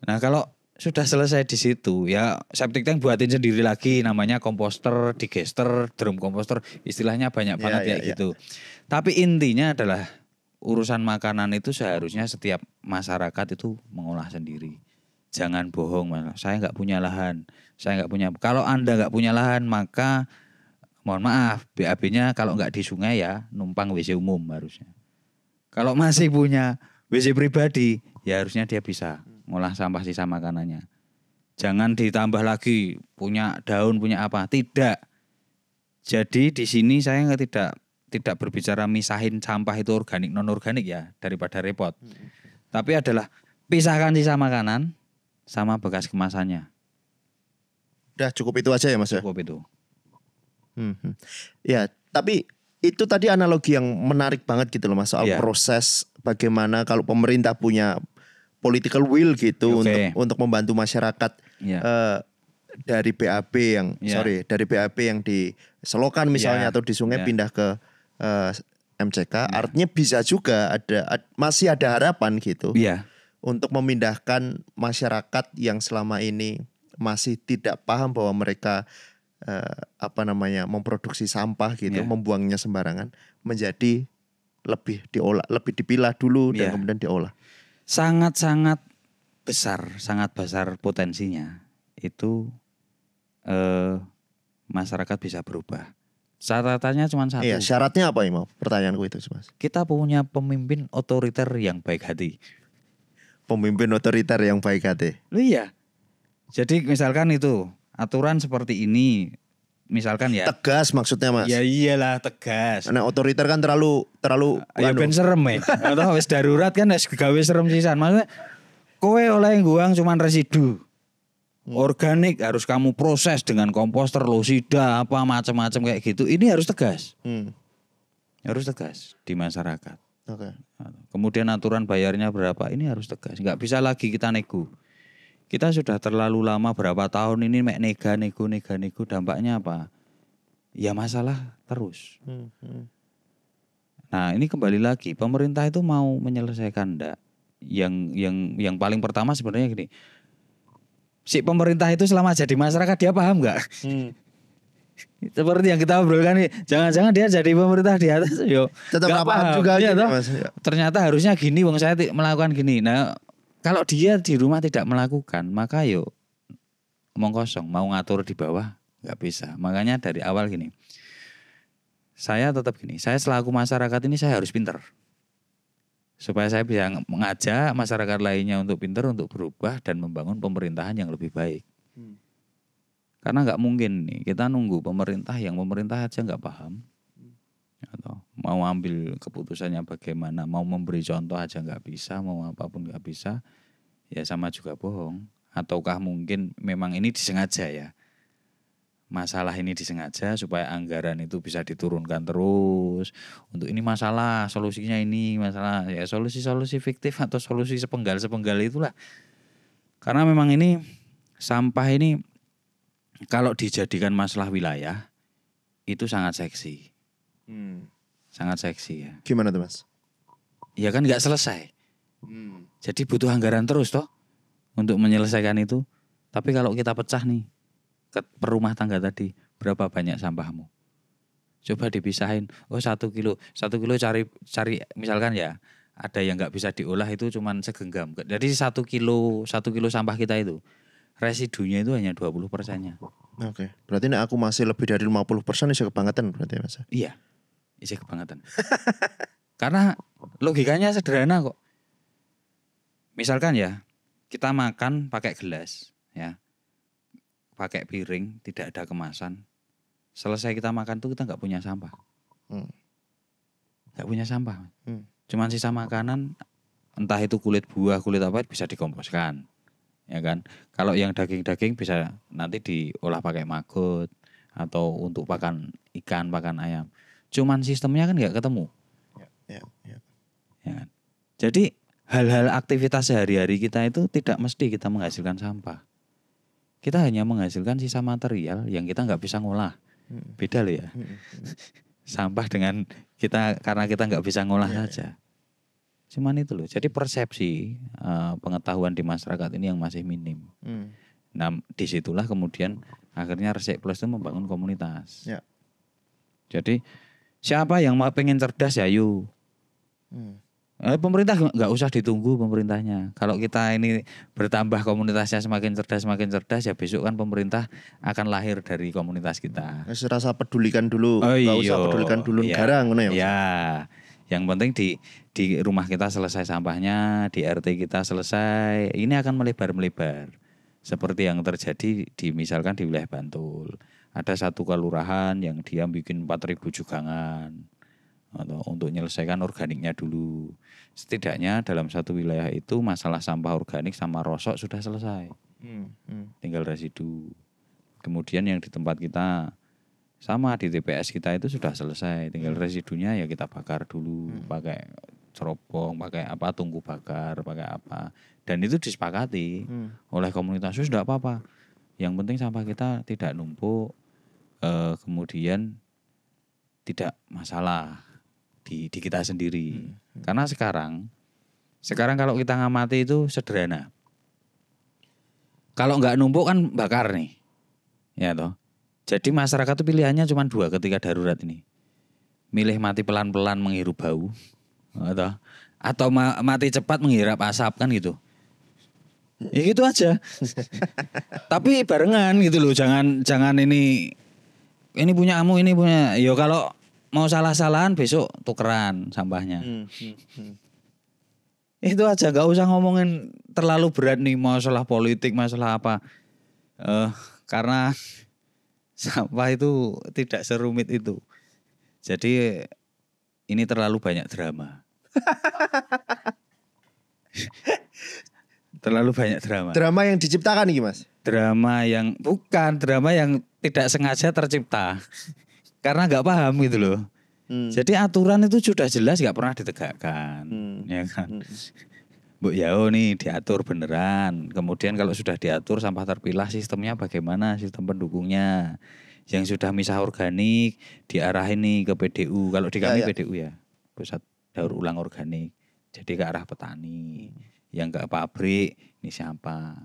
S2: Nah, kalau sudah selesai di situ, ya septic tank buatin sendiri lagi, namanya komposter, digester, drum komposter, istilahnya banyak banget gitu. Tapi intinya adalah urusan makanan itu seharusnya setiap masyarakat itu mengolah sendiri. Jangan bohong, saya nggak punya lahan, saya nggak punya. Kalau Anda nggak punya lahan, maka mohon maaf, BAB-nya kalau nggak di sungai ya numpang WC umum harusnya. Kalau masih punya WC pribadi, ya harusnya dia bisa ngolah sampah sisa makanannya. Jangan ditambah lagi punya daun, punya apa, tidak. Jadi di sini saya tidak berbicara misahin sampah itu organik non organik ya, daripada repot. Tapi adalah pisahkan sisa makanan sama bekas kemasannya.
S1: Udah cukup itu aja ya Mas?
S2: Cukup itu.
S1: Ya, tapi itu tadi analogi yang menarik banget gitu loh Mas, soal proses bagaimana kalau pemerintah punya political will gitu untuk membantu masyarakat dari BAB yang dari BAB yang di selokan misalnya atau di sungai pindah ke MCK, artinya bisa juga masih ada harapan gitu. Untuk memindahkan masyarakat yang selama ini masih tidak paham bahwa mereka memproduksi sampah gitu, membuangnya sembarangan, menjadi lebih diolah, lebih dipilah dulu dan kemudian diolah.
S2: Sangat besar potensinya itu masyarakat bisa berubah. Catatannya cuma satu.
S1: Iya, syaratnya apa Imam? Pertanyaanku itu Mas.
S2: Kita punya pemimpin otoriter yang baik hati.
S1: Pemimpin otoriter yang baik hati.
S2: Iya. Jadi misalkan itu aturan seperti ini, misalkan ya.
S1: Tegas maksudnya Mas.
S2: Ya iyalah tegas.
S1: Karena otoriter kan terlalu
S2: ya ben serem ya. Atau wis darurat kan wis gawe serem sisan. Maksudnya kowe oleh ngguang cuman residu. Organik harus kamu proses dengan komposter, losida, apa macam-macam kayak gitu. Ini harus tegas. Harus tegas di masyarakat. Kemudian aturan bayarnya berapa, ini harus tegas. Nggak bisa lagi kita nego. Kita sudah terlalu lama berapa tahun ini nego. Dampaknya apa? Ya masalah terus. Nah ini kembali lagi, pemerintah itu mau menyelesaikan enggak? Yang paling pertama sebenarnya gini. Si pemerintah itu selama jadi masyarakat dia paham nggak? Seperti yang kita obrolkan nih, jangan-jangan dia jadi pemerintah di atas,
S1: tetap nggak paham juga
S2: ya,
S1: gitu,
S2: Mas. Ternyata harusnya gini, wong saya melakukan gini. Nah, kalau dia di rumah tidak melakukan, maka omong kosong, mau ngatur di bawah nggak bisa. Makanya dari awal gini, saya tetap gini, saya selaku masyarakat ini saya harus pinter. Supaya saya bisa mengajak masyarakat lainnya untuk pinter, untuk berubah dan membangun pemerintahan yang lebih baik. Karena nggak mungkin nih kita nunggu pemerintah aja nggak paham, atau mau ambil keputusannya bagaimana, mau memberi contoh aja nggak bisa, mau apapun nggak bisa, ya sama juga bohong. Ataukah mungkin memang ini disengaja ya? Masalah ini disengaja supaya anggaran itu bisa diturunkan terus. Untuk ini masalah, solusinya ini masalah, ya solusi-solusi fiktif atau solusi sepenggal itulah. Karena memang ini sampah ini kalau dijadikan masalah wilayah itu sangat seksi. Sangat seksi ya.
S1: Gimana tuh Mas?
S2: Ya kan nggak selesai. Jadi butuh anggaran terus toh untuk menyelesaikan itu. Tapi kalau kita pecah nih ke perumah tangga tadi, berapa banyak sampahmu? Coba dipisahin. Oh 1 kilo cari misalkan ya ada yang nggak bisa diolah itu cuman segenggam. Jadi 1 kilo sampah kita itu residunya itu hanya 20%-nya.
S1: Oke. Berarti aku masih lebih dari 50% isi kebangetan berarti Mas.
S2: Iya. Isi kebangetan. Karena logikanya sederhana kok. Misalkan ya, kita makan pakai gelas. ya. Pakai piring, tidak ada kemasan. Selesai kita makan tuh kita nggak punya sampah. Nggak punya sampah. Cuman sisa makanan, entah itu kulit buah, kulit apa, bisa dikomposkan. Ya kan. Kalau yang daging-daging bisa nanti diolah pakai maggot atau untuk pakan ikan, pakan ayam. Cuman sistemnya kan nggak ketemu. Ya kan? Jadi hal-hal aktivitas sehari-hari kita itu tidak mesti kita menghasilkan sampah. Kita hanya menghasilkan sisa material yang kita nggak bisa ngolah. Beda loh ya. Sampah dengan kita, karena kita nggak bisa ngolah saja. Cuman itu loh. Jadi persepsi pengetahuan di masyarakat ini yang masih minim. Nah disitulah kemudian akhirnya Resik Plus itu membangun komunitas. Jadi siapa yang mau pengen cerdas ya yuk. Pemerintah nggak usah ditunggu pemerintahnya. Kalau kita ini bertambah komunitasnya semakin cerdas ya besok kan pemerintah akan lahir dari komunitas kita.
S1: Rasa pedulikan dulu, nggak usah pedulikan dulu negara ngono ya.
S2: Ya, yang penting di rumah kita selesai sampahnya, di RT kita selesai. Ini akan melebar. Seperti yang terjadi misalkan di wilayah Bantul. Ada satu kelurahan yang dia bikin 4.000 jugangan. Atau untuk menyelesaikan organiknya dulu. Setidaknya dalam satu wilayah itu masalah sampah organik sama rosok sudah selesai. Tinggal residu. Kemudian yang di tempat kita sama di TPS kita itu sudah selesai. Tinggal residunya ya kita bakar dulu. Pakai cerobong, pakai apa, tungku bakar, pakai apa. Dan itu disepakati oleh komunitas. Sudah apa-apa. Yang penting sampah kita tidak numpuk. Kemudian tidak masalah di kita sendiri. Karena sekarang kalau kita ngamati itu sederhana. Kalau nggak numpuk kan bakar nih. Ya toh. Jadi masyarakat itu pilihannya cuma 2 ketika darurat ini. Milih mati pelan-pelan menghirup bau atau mati cepat menghirap asap kan gitu. Ya gitu aja. Tapi barengan gitu loh. Jangan ini punya kamu, ini punya. Yo kalau mau salah-salahan besok tukeran sampahnya. Itu aja, gak usah ngomongin terlalu berat nih masalah politik, masalah apa. Karena sampah itu tidak serumit itu. Jadi ini terlalu banyak drama. Terlalu banyak drama.
S1: Drama yang diciptakan nih Mas?
S2: Drama yang tidak sengaja tercipta. Karena nggak paham gitu loh. Jadi aturan itu sudah jelas nggak pernah ditegakkan, ya kan. Bu Yao nih diatur beneran. Kemudian kalau sudah diatur sampah terpilah sistemnya bagaimana, sistem pendukungnya. Yang sudah misah organik diarahin nih ke PDU. Kalau di kami PDU ya, Pusat Daur Ulang Organik. Jadi ke arah petani. Yang ke pabrik ini siapa?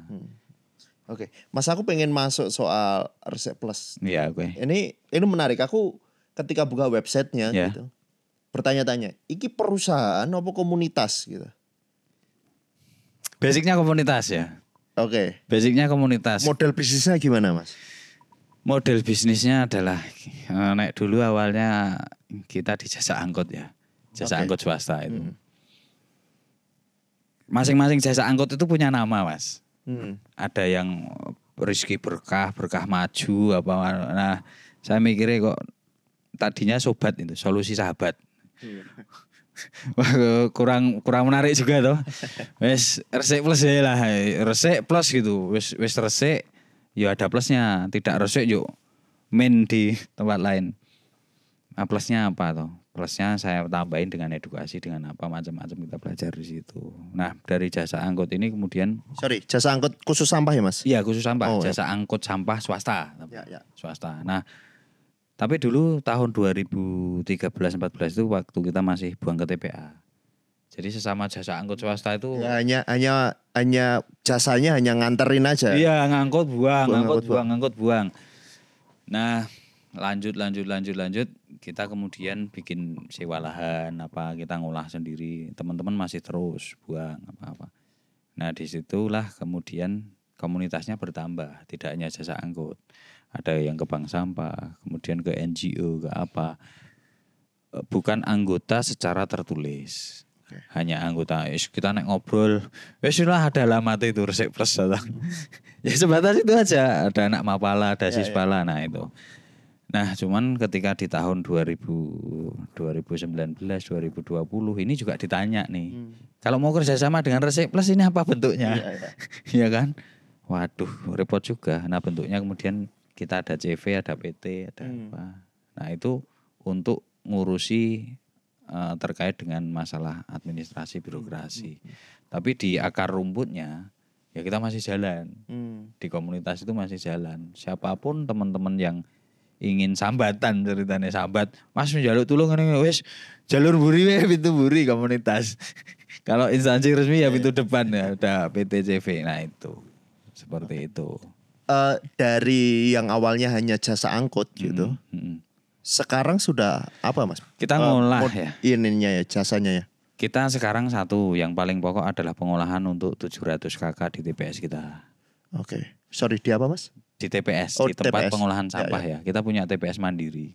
S1: Oke, Mas aku pengen masuk soal Resik Plus.
S2: Iya, oke.
S1: Ini menarik. Aku ketika buka websitenya gitu, bertanya-tanya, iki perusahaan apa komunitas gitu?
S2: Basicnya komunitas ya.
S1: Oke.
S2: Basicnya komunitas.
S1: Model bisnisnya gimana Mas?
S2: Model bisnisnya adalah naik dulu awalnya kita di jasa angkut ya, jasa angkut swasta itu. Masing-masing jasa angkut itu punya nama Mas. Ada yang Rizky Berkah Maju apa. Nah saya mikirnya kok tadinya sobat itu, solusi sahabat. Wah, kurang menarik juga toh. Wes Resik Plus ya lah, Resik Plus gitu. Wes Resik ya ada plusnya, tidak Resik yuk main di tempat lain. Nah, plusnya apa toh? Plusnya saya tambahin dengan edukasi, dengan apa macam-macam kita belajar di situ. Nah dari jasa angkut ini kemudian.
S1: Jasa angkut khusus sampah ya Mas?
S2: Iya khusus sampah, jasa angkut sampah swasta. Swasta. Nah tapi dulu tahun 2013-14 itu waktu kita masih buang ke TPA. Jadi sesama jasa angkut swasta itu.
S1: Ya, hanya jasanya hanya nganterin aja.
S2: Iya ngangkut buang. Nah lanjut kita kemudian bikin sewa lahan apa, kita ngolah sendiri, teman-teman masih terus buang apa. Nah disitulah kemudian komunitasnya bertambah, tidak hanya jasa angkut, ada yang ke bank sampah, kemudian ke NGO, ke apa, bukan anggota secara tertulis, Hanya anggota. Kita naik ngobrol, wes lah ada alamat itu Resik Plus. Ya sebatas itu aja. Ada anak Mapala, ada Sispala, nah itu. Nah cuman ketika di tahun 2019, 2020 ini juga ditanya nih. Kalau mau kerjasama dengan Resik Plus ini apa bentuknya? Iya kan? Waduh repot juga. Nah bentuknya kemudian kita ada CV, ada PT, ada apa. Nah itu untuk ngurusi terkait dengan masalah administrasi birokrasi. Tapi di akar rumputnya ya kita masih jalan. Di komunitas itu masih jalan. Siapapun teman-teman yang ingin sambatan ceritanya sambat, Mas njaluk tulung ngene wis jalur buri pintu buri komunitas. Kalau instansi resmi ya pintu depan ya ada PT CV. Nah itu. Seperti itu.
S1: Dari yang awalnya hanya jasa angkut gitu. Sekarang sudah apa Mas?
S2: Kita ngolah ya.
S1: Ininya ya jasanya ya.
S2: Kita sekarang satu yang paling pokok adalah pengolahan untuk 700 KK di TPS kita.
S1: Oke. Sorry di apa Mas?
S2: Di TPS, di tempat pengolahan sampah ya. Kita punya TPS mandiri.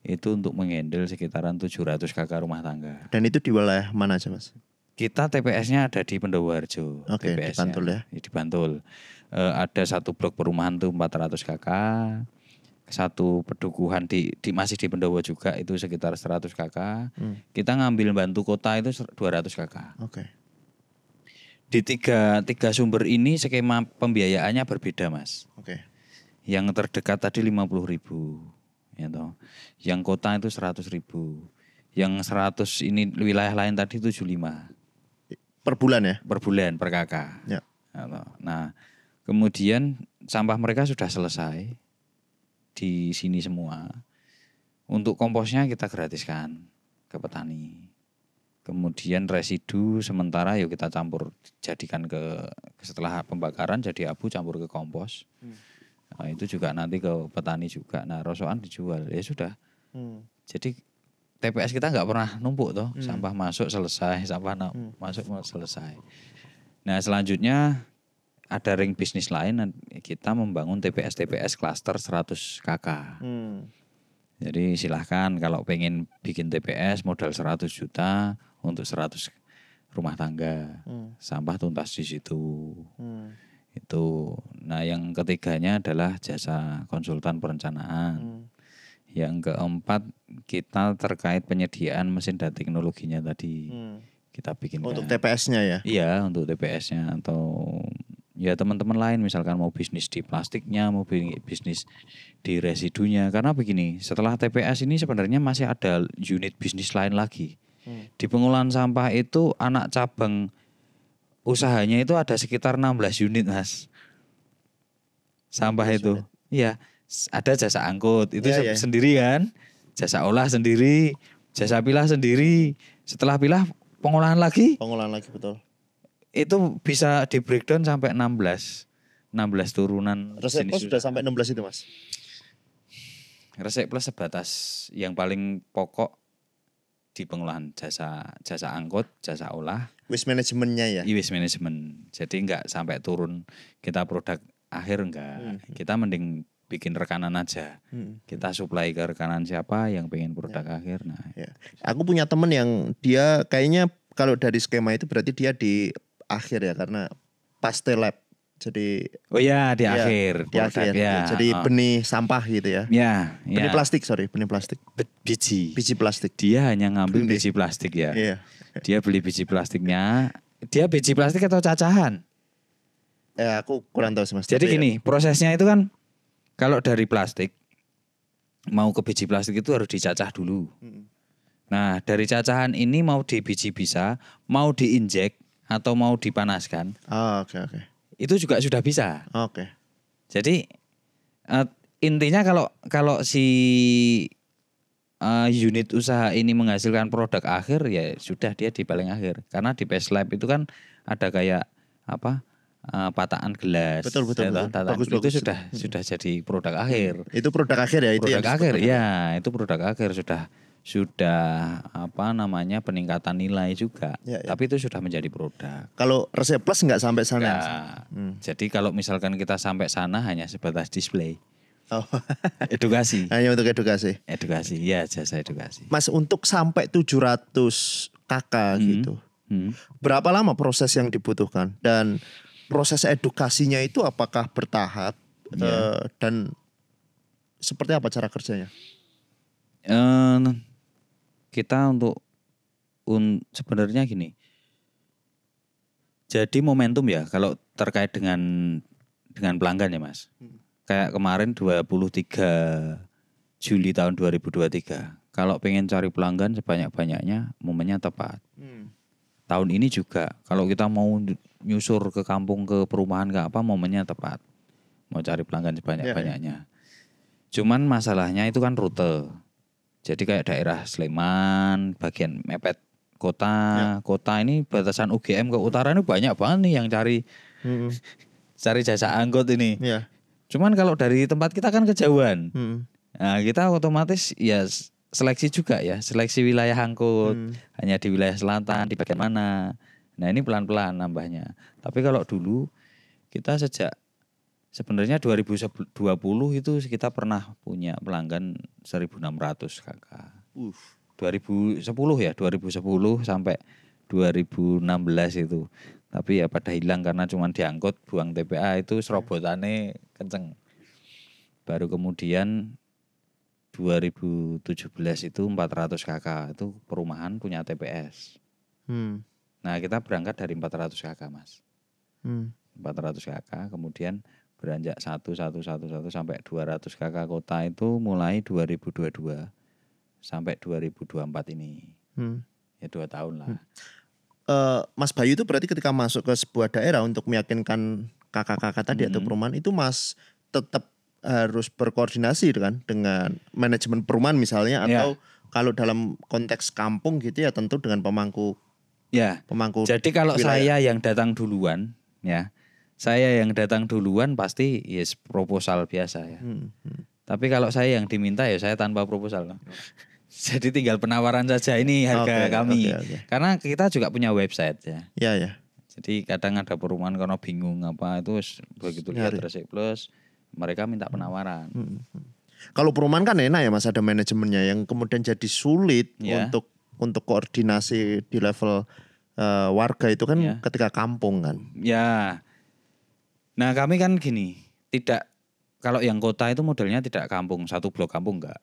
S2: Itu untuk menghandle sekitaran 700 KK rumah tangga.
S1: Dan itu di wilayah mana aja Mas?
S2: Kita TPS-nya ada di Pendowoharjo.
S1: Oke, di Bantul ya.
S2: Di Bantul. Ada satu blok perumahan tuh 400 KK. Satu pedukuhan masih di Pendowo juga itu sekitar 100 KK. Kita ngambil bantu kota itu 200 KK.
S1: Oke.
S2: Di tiga sumber ini skema pembiayaannya berbeda Mas.
S1: Oke.
S2: Yang terdekat tadi 50.000, ya toh. Yang kota itu 100.000. Yang 100 ini wilayah lain tadi 75.
S1: Per bulan ya?
S2: Per bulan per KK.
S1: Ya.
S2: Nah, kemudian sampah mereka sudah selesai di sini semua. Untuk komposnya kita gratiskan ke petani. Kemudian residu sementara yuk kita campur jadikan setelah pembakaran jadi abu campur ke kompos. Nah, itu juga nanti ke petani juga. Nah rosokan dijual ya sudah. Jadi TPS kita nggak pernah numpuk toh. Sampah masuk selesai, sampah masuk selesai. Nah selanjutnya ada ring bisnis lain, kita membangun TPS klaster 100 KK. Jadi silahkan kalau pengen bikin TPS modal 100 juta untuk 100 rumah tangga. Sampah tuntas di situ. Itu. Nah yang ketiganya adalah jasa konsultan perencanaan. Yang keempat kita terkait penyediaan mesin dan teknologinya tadi. Kita bikin.
S1: Untuk TPS-nya ya?
S2: Iya untuk TPS-nya atau ya teman-teman lain misalkan mau bisnis di plastiknya, mau bisnis di residunya. Karena begini, setelah TPS ini sebenarnya masih ada unit bisnis lain lagi. Di pengolahan sampah itu anak cabang usahanya itu ada sekitar 16 unit Mas. Sampah itu. Iya, ada jasa angkut, itu sendiri kan. Jasa olah sendiri, jasa pilah sendiri. Setelah pilah pengolahan lagi.
S1: Pengolahan lagi betul.
S2: Itu bisa di breakdown sampai 16 turunan.
S1: Resik Plus sudah sampai 16 itu Mas?
S2: Resik Plus sebatas yang paling pokok di pengolahan jasa angkut, jasa olah.
S1: Waste manajemennya ya?
S2: Iya waste management. Jadi enggak sampai turun kita produk akhir enggak. Kita mending bikin rekanan aja. Kita supply ke rekanan siapa yang pengen produk akhir. Nah,
S1: aku punya temen yang dia kayaknya kalau dari skema itu berarti dia di akhir ya karena paste lab. Jadi
S2: di akhir.
S1: Di akhir.
S2: Ya.
S1: Jadi benih sampah gitu ya.
S2: Ya.
S1: Benih plastik, benih plastik.
S2: Biji
S1: plastik.
S2: Dia hanya ngambil biji plastik ya.
S1: Iya.
S2: Dia beli biji plastiknya. Dia biji plastik atau cacahan?
S1: Aku kurang tahu sih Mas.
S2: Jadi gini, prosesnya itu kan kalau dari plastik mau ke biji plastik itu harus dicacah dulu. Nah, dari cacahan ini mau di biji bisa, mau diinjek atau mau dipanaskan.
S1: Oke.
S2: Itu juga sudah bisa.
S1: Oke.
S2: Jadi intinya kalau si unit usaha ini menghasilkan produk akhir ya sudah dia di paling akhir. Karena di Paste Lab itu kan ada kayak patakan gelas.
S1: Betul.
S2: Bagus, itu sudah jadi produk akhir.
S1: Itu produk akhir ya itu.
S2: Produk akhir ya, itu produk akhir sudah peningkatan nilai juga. Ya. Tapi itu sudah menjadi produk.
S1: Kalau Resik Plus enggak sampai sana.
S2: Ya. Jadi kalau misalkan kita sampai sana hanya sebatas display. Edukasi.
S1: Hanya untuk edukasi.
S2: Edukasi, ya jasa edukasi.
S1: Mas untuk sampai 700 kakak gitu. Berapa lama proses yang dibutuhkan dan proses edukasinya itu apakah bertahap dan seperti apa cara kerjanya?
S2: Kita sebenarnya gini. Jadi momentum ya kalau terkait dengan pelanggan ya Mas. Kayak kemarin 23 Juli tahun 2023. Kalau pengen cari pelanggan sebanyak-banyaknya momennya tepat. Tahun ini juga kalau kita mau nyusur ke kampung, ke perumahan, ke apa momennya tepat. Mau cari pelanggan sebanyak-banyaknya. Cuman masalahnya itu kan rute. Jadi kayak daerah Sleman, bagian mepet kota ini batasan UGM ke utara ini banyak banget nih yang cari jasa angkut ini. Cuman kalau dari tempat kita kan kejauhan. Nah, kita otomatis ya seleksi juga ya, seleksi wilayah angkut. Hanya di wilayah selatan, di bagian mana. Nah, ini pelan-pelan nambahnya. Tapi kalau dulu kita sebenarnya 2020 itu kita pernah punya pelanggan 1.600 kakak. 2010 sampai 2016 itu. Tapi ya pada hilang karena cuma diangkut buang TPA itu serobotannya kenceng. Baru kemudian 2017 itu 400 kakak itu perumahan punya TPS. Nah kita berangkat dari 400 kakak Mas. 400 kakak kemudian beranjak 1 sampai 200 kakak kota itu mulai 2022. Sampai 2024 ini. Ya 2 tahun lah.
S1: Mas Bayu itu berarti ketika masuk ke sebuah daerah untuk meyakinkan kakak-kakak tadi atau perumahan itu Mas tetap harus berkoordinasi dengan manajemen perumahan misalnya atau kalau dalam konteks kampung gitu ya tentu dengan pemangku.
S2: Jadi kalau wilayah. Saya yang datang duluan ya. Saya yang datang duluan pasti yes proposal biasa ya. Tapi kalau saya yang diminta ya saya tanpa proposal. Jadi tinggal penawaran saja ini harga kami. Karena kita juga punya website ya.
S1: Iya.
S2: Jadi kadang ada perumahan karena bingung apa itu begitu lihat Resik Plus mereka minta penawaran.
S1: Kalau perumahan kan enak ya Mas ada manajemennya yang kemudian jadi sulit untuk koordinasi di level warga itu kan ketika kampung kan.
S2: Ya. Nah kami kan gini tidak kalau yang kota itu modelnya tidak kampung satu blok kampung enggak.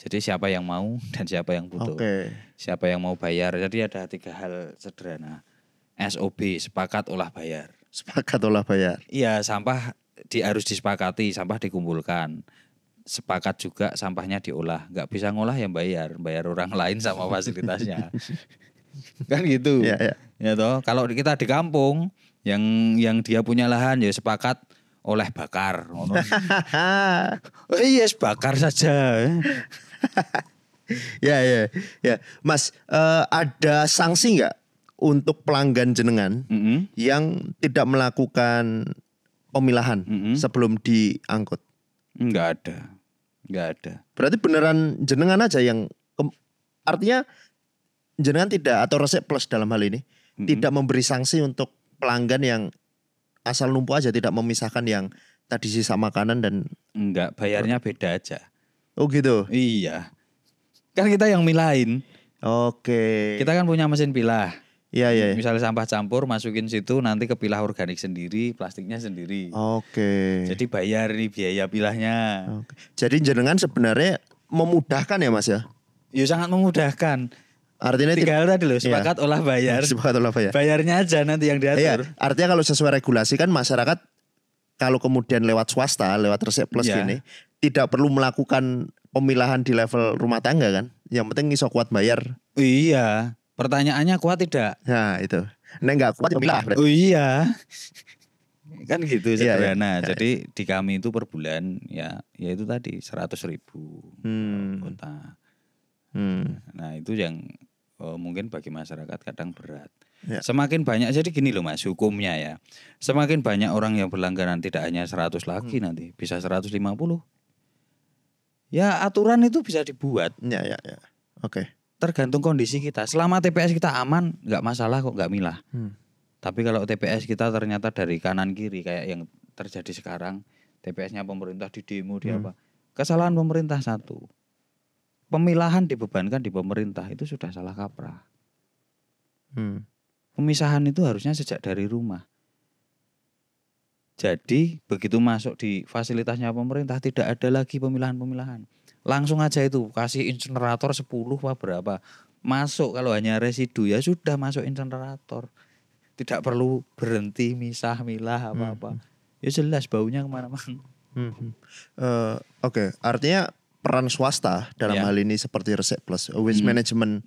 S2: Jadi siapa yang mau dan siapa yang butuh. Siapa yang mau bayar. Jadi ada 3 hal sederhana. SOB, sepakat olah bayar.
S1: Sepakat olah bayar.
S2: Iya, sampah harus disepakati, sampah dikumpulkan. Sepakat juga sampahnya diolah. Enggak bisa ngolah yang bayar orang lain sama fasilitasnya. Kan gitu.
S1: Iya.
S2: Ya toh, kalau kita di kampung yang dia punya lahan ya sepakat oleh bakar. Iya, bakar saja.
S1: Ya. Mas, ada sanksi nggak untuk pelanggan jenengan yang tidak melakukan pemilahan sebelum diangkut?
S2: Nggak ada.
S1: Berarti beneran jenengan aja yang artinya jenengan tidak atau Resik Plus dalam hal ini tidak memberi sanksi untuk pelanggan yang asal numpuk aja tidak memisahkan yang tadi sisa makanan dan
S2: enggak bayarnya beda aja.
S1: Oh gitu.
S2: Iya. Kan kita yang milahin.
S1: Oke.
S2: Kita kan punya mesin pilah.
S1: Iya.
S2: Misalnya sampah campur masukin situ nanti kepilah organik sendiri, plastiknya sendiri.
S1: Oke.
S2: Jadi bayar nih biaya pilahnya.
S1: Oke. Jadi jenengan sebenarnya memudahkan ya Mas ya?
S2: Ya sangat memudahkan.
S1: Artinya
S2: 3 hal tadi loh, sepakat olah bayar.
S1: Sepakat olah bayar.
S2: Bayarnya aja nanti yang diatur.
S1: Iya, artinya kalau sesuai regulasi kan masyarakat kalau kemudian lewat swasta, lewat Resik Plus gini, tidak perlu melakukan pemilahan di level rumah tangga kan? Yang penting iso kuat bayar.
S2: Iya. Pertanyaannya kuat tidak?
S1: Nah itu. Nek nggak kuat milah.
S2: Oh iya. Kan gitu sederhana. Jadi di kami itu per bulan ya itu tadi 100.000 kota. Nah itu yang mungkin bagi masyarakat kadang berat. Semakin banyak jadi gini loh Mas hukumnya ya. Semakin banyak orang yang berlangganan tidak hanya 100 lagi nanti bisa 150. Ya aturan itu bisa dibuat.
S1: Ya. Oke.
S2: Tergantung kondisi kita. Selama TPS kita aman, nggak masalah kok nggak milah. Tapi kalau TPS kita ternyata dari kanan kiri kayak yang terjadi sekarang, TPS-nya pemerintah di demo di apa? Kesalahan pemerintah satu. Pemilahan dibebankan di pemerintah itu sudah salah kaprah. Pemisahan itu harusnya sejak dari rumah. Jadi begitu masuk di fasilitasnya pemerintah tidak ada lagi pemilahan-pemilahan. Langsung aja itu kasih insenerator 10 apa berapa. Masuk kalau hanya residu ya sudah masuk insenerator. Tidak perlu berhenti milah apa-apa. Ya jelas baunya kemana-mana.
S1: Oke, artinya peran swasta dalam hal ini seperti Resek Plus, waste management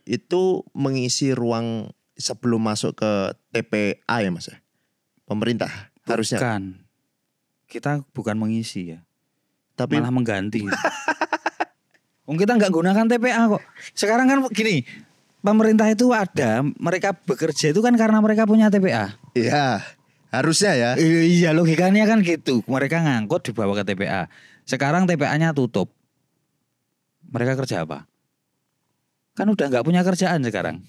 S1: itu mengisi ruang sebelum masuk ke TPA ya Mas ya? Pemerintah harusnya.
S2: Bukan. Kita bukan mengisi ya. Tapi malah mengganti. Kita nggak gunakan TPA kok. Sekarang kan gini, pemerintah itu ada, mereka bekerja itu kan karena mereka punya TPA.
S1: Iya, harusnya ya.
S2: Iya, logikanya kan gitu. Mereka ngangkut dibawa ke TPA. Sekarang TPA-nya tutup. Mereka kerja apa? Kan udah nggak punya kerjaan sekarang.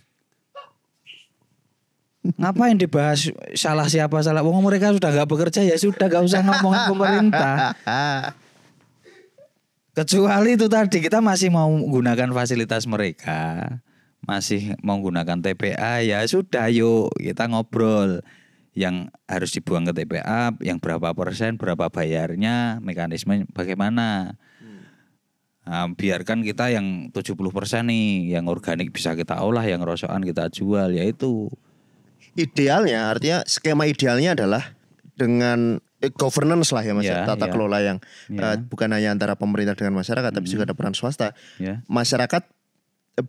S2: Ngapain dibahas salah siapa salah? Wong mereka sudah nggak bekerja ya sudah nggak usah ngomongin pemerintah. Kecuali itu tadi kita masih mau gunakan fasilitas mereka, masih mau gunakan TPA ya sudah yuk kita ngobrol. Yang harus dibuang ke TPA, yang berapa persen, berapa bayarnya, mekanisme bagaimana. Biarkan kita yang 70% nih, yang organik bisa kita olah, yang rosokan kita jual, yaitu.
S1: Idealnya, artinya skema idealnya adalah dengan governance lah ya Mas, tata kelola yang bukan hanya antara pemerintah dengan masyarakat, tapi juga ada peran swasta. Masyarakat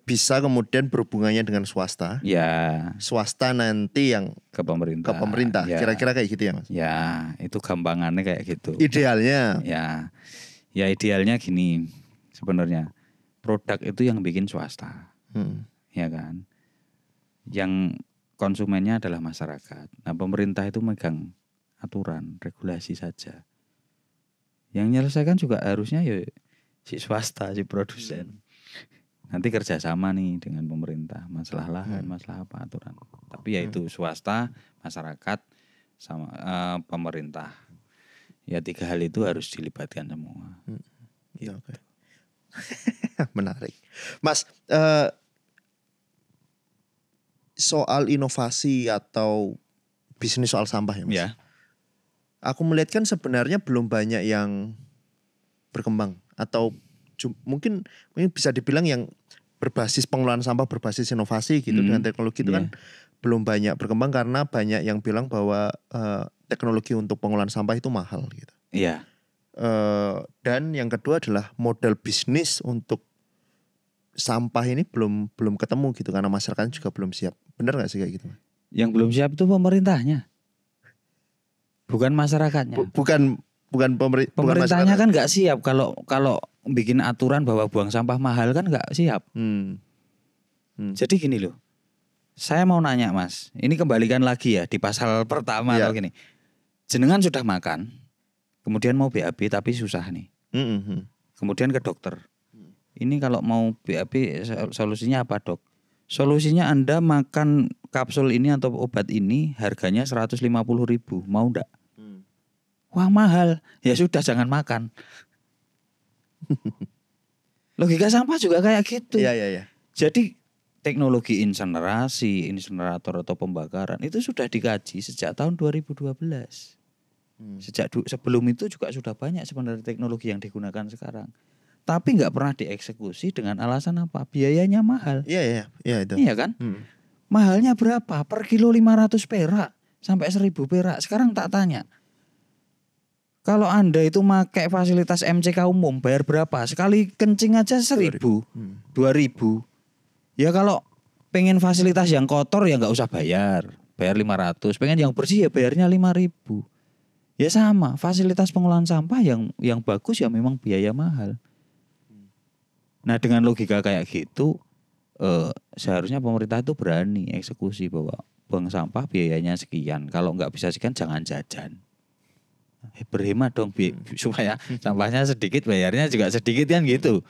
S1: bisa kemudian berhubungannya dengan swasta. Swasta nanti yang ke pemerintah. Kira-kira kayak gitu ya Mas?
S2: Ya, itu gampangannya kayak gitu.
S1: Idealnya.
S2: Ya idealnya gini sebenarnya. Produk itu yang bikin swasta. Ya kan? Yang konsumennya adalah masyarakat. Nah, pemerintah itu megang aturan, regulasi saja. Yang menyelesaikan juga harusnya ya si swasta, si produsen. Nanti kerjasama nih dengan pemerintah, masalah lahan, masalah apa aturan. Tapi ya itu swasta, masyarakat, sama pemerintah. Ya 3 hal itu harus dilibatkan semua.
S1: Iya, oke. Menarik, Mas. Soal inovasi atau bisnis soal sampah ya Mas. Aku melihat kan sebenarnya belum banyak yang berkembang atau mungkin bisa dibilang yang berbasis pengelolaan sampah berbasis inovasi gitu dengan teknologi itu kan belum banyak berkembang karena banyak yang bilang bahwa teknologi untuk pengelolaan sampah itu mahal gitu. Dan yang kedua adalah model bisnis untuk sampah ini belum ketemu gitu karena masyarakat juga belum siap. Benar nggak sih kayak gitu?
S2: Yang belum siap itu pemerintahnya, bukan masyarakatnya.
S1: Bukan
S2: pemerintahnya kan nggak siap kalau bikin aturan bahwa buang sampah mahal kan nggak siap. Jadi gini loh, saya mau nanya Mas, ini kembalikan lagi ya di pasal pertama atau gini, jenengan sudah makan, kemudian mau BAB tapi susah nih, kemudian ke dokter. Ini kalau mau BAB solusinya apa dok? Solusinya Anda makan kapsul ini atau obat ini harganya 150.000, mau enggak? Wah mahal, ya sudah jangan makan. Logika sampah juga kayak gitu. Jadi teknologi insenerasi, insenerator atau pembakaran itu sudah dikaji sejak tahun 2012. Sejak sebelum itu juga sudah banyak sebenarnya teknologi yang digunakan sekarang. Tapi nggak pernah dieksekusi dengan alasan apa? Biayanya mahal.
S1: Iya itu.
S2: Iya kan? Mahalnya berapa? Per kilo 500 perak sampai 1.000 perak. Sekarang tak tanya. Kalau Anda itu pakai fasilitas MCK umum bayar berapa? Sekali kencing aja 1.000, 2.000. Ya kalau pengen fasilitas yang kotor ya nggak usah bayar 500. Pengen yang bersih ya bayarnya 5.000. Ya sama, fasilitas pengolahan sampah yang bagus ya memang biaya mahal. Nah dengan logika kayak gitu seharusnya pemerintah itu berani eksekusi bahwa buang sampah biayanya sekian. Kalau nggak bisa sekian jangan jajan. Berhemat dong supaya sampahnya sedikit bayarnya juga sedikit kan gitu.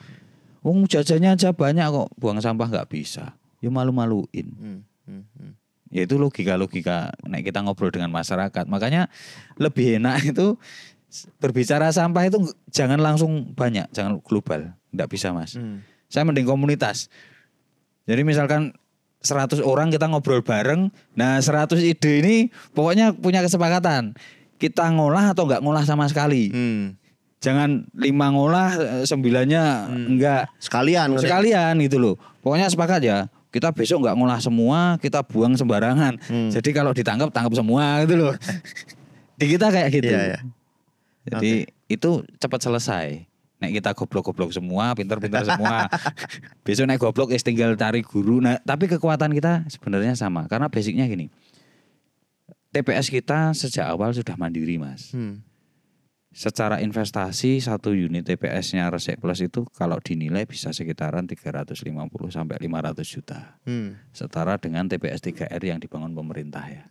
S2: Wong jajannya aja banyak kok, buang sampah nggak bisa. Ya malu-maluin. Ya itu logika nek kita ngobrol dengan masyarakat. Makanya lebih enak itu berbicara sampah itu jangan langsung banyak, jangan global. Nggak bisa Mas. Saya mending komunitas. Jadi misalkan 100 orang kita ngobrol bareng. Nah 100 ide ini pokoknya punya kesepakatan. Kita ngolah atau enggak ngolah sama sekali. Jangan 5 ngolah, 9-nya enggak.
S1: Sekalian
S2: gitu loh. Pokoknya sepakat ya. Kita besok enggak ngolah semua, kita buang sembarangan. Jadi kalau ditangkap, tangkap semua gitu loh. Di kita kayak gitu.
S1: Iya.
S2: Jadi itu cepat selesai. Nek kita goblok-goblok semua, pinter-pinter semua. Besok nek goblok tinggal cari guru. Nah, tapi kekuatan kita sebenarnya sama. Karena basicnya gini. TPS kita sejak awal sudah mandiri, Mas. Secara investasi 1 unit TPS-nya Resik Plus itu kalau dinilai bisa sekitaran 350 sampai 500 juta. Setara dengan TPS 3R yang dibangun pemerintah ya.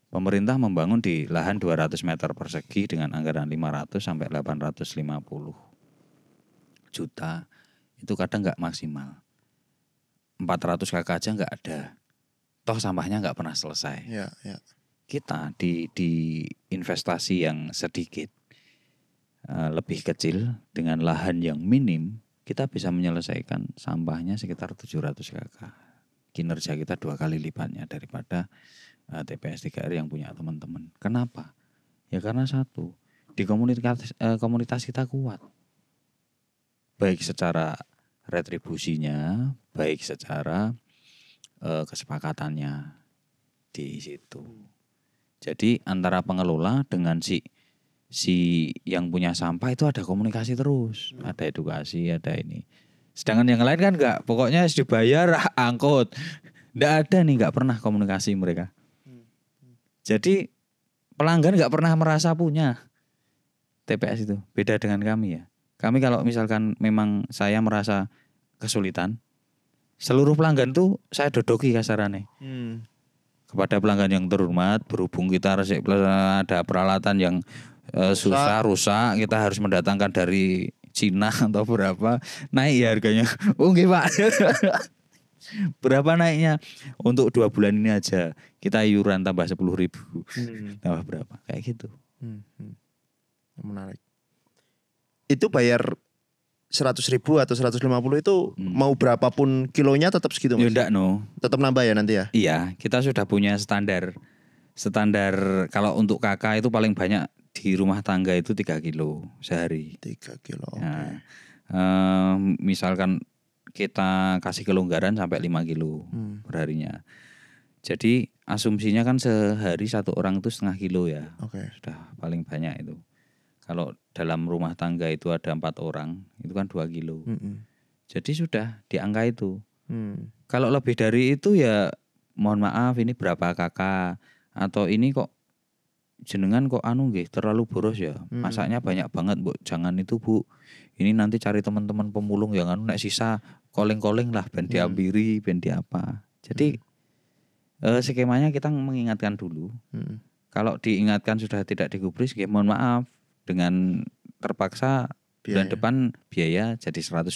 S2: Pemerintah membangun di lahan 200 meter persegi dengan anggaran 500 sampai 850 juta. Itu kadang enggak maksimal. 400 kakak aja enggak ada. Toh sampahnya enggak pernah selesai.
S1: Ya.
S2: Kita di investasi yang sedikit lebih kecil dengan lahan yang minim, kita bisa menyelesaikan sampahnya sekitar 700 kakak. Kinerja kita 2 kali lipatnya daripada TPS 3R yang punya teman-teman. Kenapa? Ya karena satu, di komunitas kita kuat. Baik secara retribusinya, baik secara kesepakatannya di situ. Jadi antara pengelola dengan si yang punya sampah itu ada komunikasi terus, ada edukasi, ada ini. Sedangkan yang lain kan enggak, pokoknya dibayar angkut. Enggak ada nih, enggak pernah komunikasi mereka. Jadi pelanggan enggak pernah merasa punya TPS itu. Beda dengan kami ya. Kami kalau misalkan memang saya merasa kesulitan, seluruh pelanggan tuh saya dodoki kasarannya. Kepada pelanggan yang terhormat, berhubung kita Resik Plus ada peralatan yang susah, rusak, kita harus mendatangkan dari Cina atau berapa, naik ya harganya. Oh nggih Pak. Berapa naiknya? Untuk 2 bulan ini aja kita iuran tambah 10.000. Tambah berapa? Kayak gitu.
S1: Menarik. Itu bayar 100.000 atau 150 itu mau berapapun kilonya tetap segitu Mas?
S2: Ya enggak
S1: Tetap nambah ya nanti ya?
S2: Iya, kita sudah punya standar kalau untuk kakak itu paling banyak di rumah tangga itu 3 kilo sehari.
S1: 3 kilo.
S2: Nah, misalkan kita kasih kelonggaran sampai 5 kilo perharinya. Jadi asumsinya kan sehari 1 orang itu 0,5 kilo ya. Sudah paling banyak itu. Kalau dalam rumah tangga itu ada 4 orang, itu kan 2 kilo. Jadi sudah di angka itu. Kalau lebih dari itu ya mohon maaf ini berapa kakak. Atau ini kok jenengan kok nggih terlalu boros ya. Masaknya banyak banget Bu. Jangan itu Bu. Ini nanti cari teman-teman pemulung yang nek sisa calling-calling lah ben diampiri, ben di apa. Jadi skemanya kita mengingatkan dulu. Kalau diingatkan sudah tidak digubris, ya mohon maaf. Dengan terpaksa bulan depan biaya jadi 125.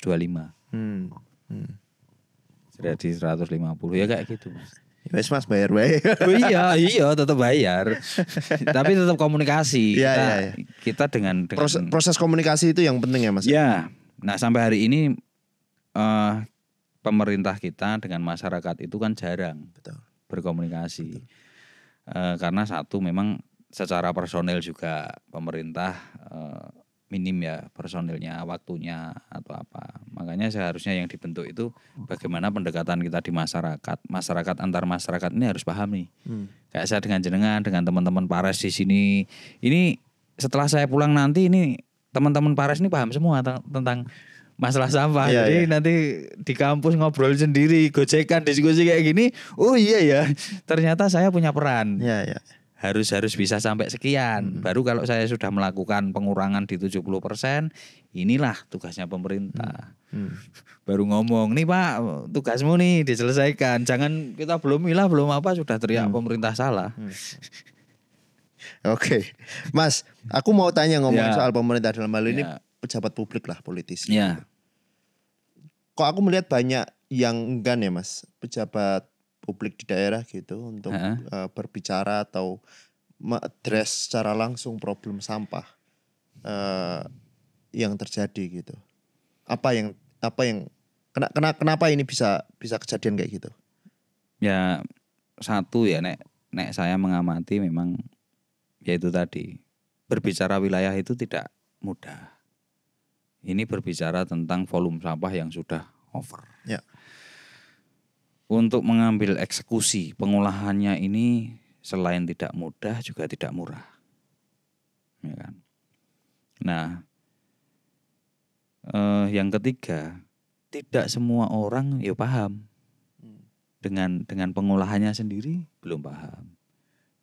S2: Jadi 150 ya kayak gitu Mas.
S1: Wes Mas bayar baik.
S2: Oh iya tetap bayar. Tapi tetap komunikasi. Kita dengan
S1: proses komunikasi itu yang penting ya Mas.
S2: Ya. Nah, sampai hari ini pemerintah kita dengan masyarakat itu kan jarang berkomunikasi. Karena satu memang secara personel juga pemerintah minim ya personilnya, waktunya atau apa. Makanya seharusnya yang dibentuk itu bagaimana pendekatan kita di masyarakat. Masyarakat antar masyarakat ini harus paham nih. Kayak saya dengan jenengan, dengan teman-teman Pares di sini. Ini setelah saya pulang nanti ini teman-teman Pares ini paham semua tentang masalah sampah. Jadi nanti di kampus ngobrol sendiri, gojekan, diskusi kayak gini. Oh iya ya, ternyata saya punya peran. Harus bisa sampai sekian. Baru kalau saya sudah melakukan pengurangan di 70%, inilah tugasnya pemerintah. Baru ngomong, nih Pak, tugasmu nih diselesaikan. Jangan kita belum milah, belum apa sudah teriak pemerintah salah.
S1: Oke. Mas, aku mau tanya ngomongin soal pemerintah dalam hal ini pejabat publik lah, politisi. Kok aku melihat banyak yang enggan ya Mas, pejabat publik di daerah gitu untuk berbicara atau mengadres secara langsung problem sampah yang terjadi gitu. Kenapa ini bisa kejadian kayak gitu?
S2: Ya satu ya nek saya mengamati memang yaitu tadi berbicara wilayah itu tidak mudah. Ini berbicara tentang volume sampah yang sudah over.
S1: Ya.
S2: Untuk mengambil eksekusi pengolahannya ini selain tidak mudah juga tidak murah. Ya kan? Nah, yang ketiga, tidak semua orang ya paham dengan pengolahannya sendiri belum paham.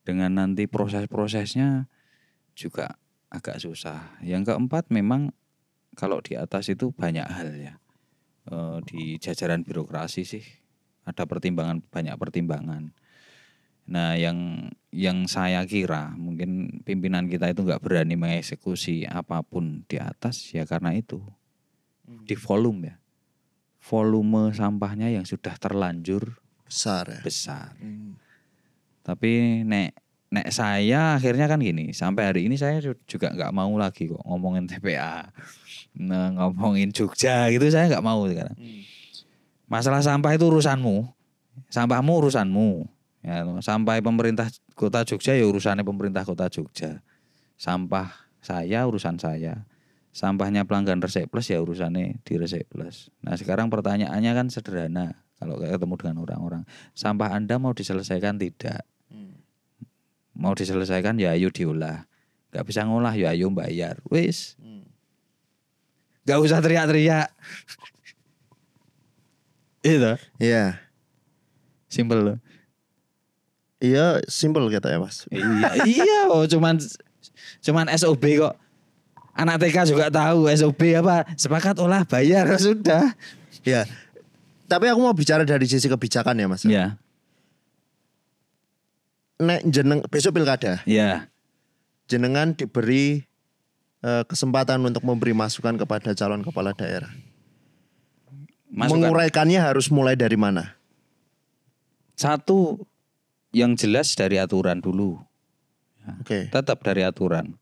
S2: Dengan nanti proses-prosesnya juga agak susah. Yang keempat memang kalau di atas itu banyak hal ya. Di jajaran birokrasi sih ada banyak pertimbangan. Nah yang saya kira mungkin pimpinan kita itu nggak berani mengeksekusi apapun di atas ya karena itu. Di volume ya. Volume sampahnya yang sudah terlanjur
S1: besar ya.
S2: Tapi nek saya akhirnya kan gini, sampai hari ini saya juga nggak mau lagi kok ngomongin TPA, ngomongin Jogja gitu saya nggak mau sekarang. Masalah sampah itu urusanmu, sampahmu urusanmu. Ya, sampai pemerintah kota Jogja ya urusannya pemerintah kota Jogja. Sampah saya urusan saya. Sampahnya pelanggan Resik Plus ya urusannya di Resik Plus. Nah sekarang pertanyaannya kan sederhana. Kalau ketemu dengan orang-orang, sampah Anda mau diselesaikan tidak? Mau diselesaikan ya ayo diolah. Gak bisa ngolah ya ayo bayar. Wis. Gak usah teriak-teriak. Itu.
S1: Iya.
S2: Simpel loh.
S1: Iya, simpel kata ya Mas.
S2: Iya, cuman SOB kok. Anak TK juga tahu SOB apa? Sepakat olah bayar sudah.
S1: Ya. Tapi aku mau bicara dari sisi kebijakan ya Mas.
S2: Iya.
S1: Nek besok pilkada.
S2: Iya.
S1: Jenengan diberi kesempatan untuk memberi masukan kepada calon kepala daerah. Menguraikannya harus mulai dari mana?
S2: Satu, yang jelas dari aturan dulu.
S1: Oke.
S2: Tetap dari aturan.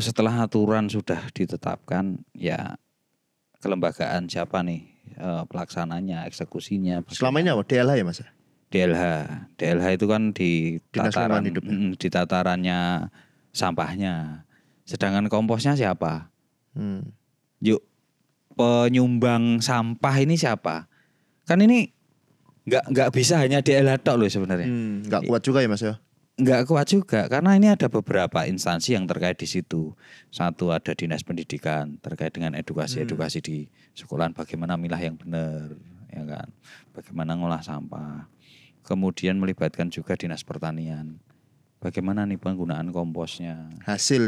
S2: Setelah aturan sudah ditetapkan, ya kelembagaan siapa nih pelaksananya, eksekusinya.
S1: Selama ini apa? DLH ya Mas?
S2: DLH itu kan di tatarannya sampahnya. Sedangkan komposnya siapa? Yuk, penyumbang sampah ini siapa? Kan ini nggak bisa hanya DLH tok loh sebenarnya.
S1: Nggak kuat juga ya Mas ya?
S2: Nggak kuat juga karena ini ada beberapa instansi yang terkait di situ. Satu ada Dinas Pendidikan terkait dengan edukasi di sekolahan, bagaimana milah yang benar, ya kan? Bagaimana ngolah sampah. Kemudian melibatkan juga Dinas Pertanian. Bagaimana nih penggunaan komposnya? Hasil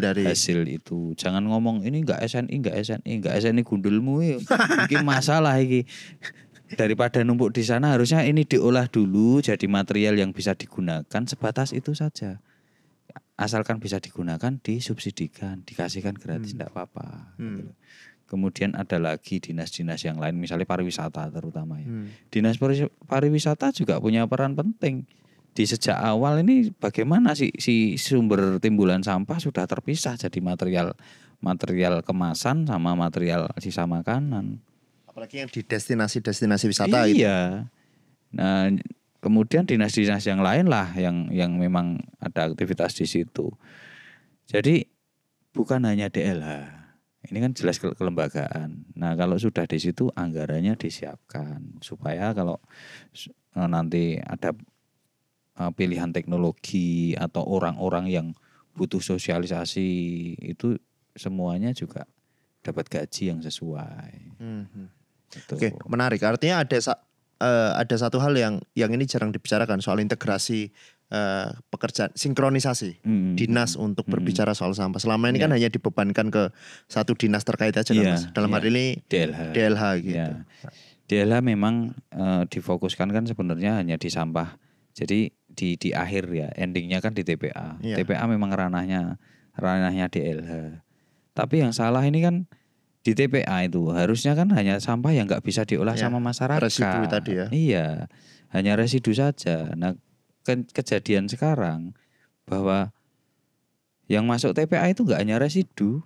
S2: itu. Jangan ngomong ini nggak SNI gundulmu ini masalah ini. Daripada numpuk di sana harusnya ini diolah dulu jadi material yang bisa digunakan, sebatas itu saja. Asalkan bisa digunakan, disubsidikan, dikasihkan gratis enggak apa-apa. Kemudian ada lagi dinas-dinas yang lain, misalnya pariwisata terutama ya. Dinas pariwisata juga punya peran penting. Di sejak awal ini bagaimana si sumber timbulan sampah sudah terpisah jadi material kemasan sama material sisa makanan.
S1: Apalagi yang di destinasi wisata gitu.
S2: Iya. Nah, kemudian dinas-dinas yang lain lah yang memang ada aktivitas di situ. Jadi bukan hanya DLH. Ini kan jelas kelembagaan. Nah, kalau sudah di situ anggarannya disiapkan supaya kalau nanti ada pilihan teknologi atau orang-orang yang butuh sosialisasi itu semuanya juga dapat gaji yang sesuai.
S1: Oke, menarik. Artinya ada satu hal yang ini jarang dibicarakan soal integrasi pekerjaan, sinkronisasi dinas untuk berbicara soal sampah. Selama ini kan hanya dibebankan ke satu dinas terkait aja kan Mas. Dalam hal ini DLH gitu.
S2: DLH memang difokuskan kan sebenarnya hanya di sampah. Jadi di akhir ya, endingnya kan di TPA. TPA memang ranahnya DLH. Tapi yang salah ini kan di TPA itu harusnya kan hanya sampah yang nggak bisa diolah sama masyarakat.
S1: Residu tadi ya.
S2: Iya, hanya residu saja. Nah, kejadian sekarang bahwa yang masuk TPA itu nggak hanya residu,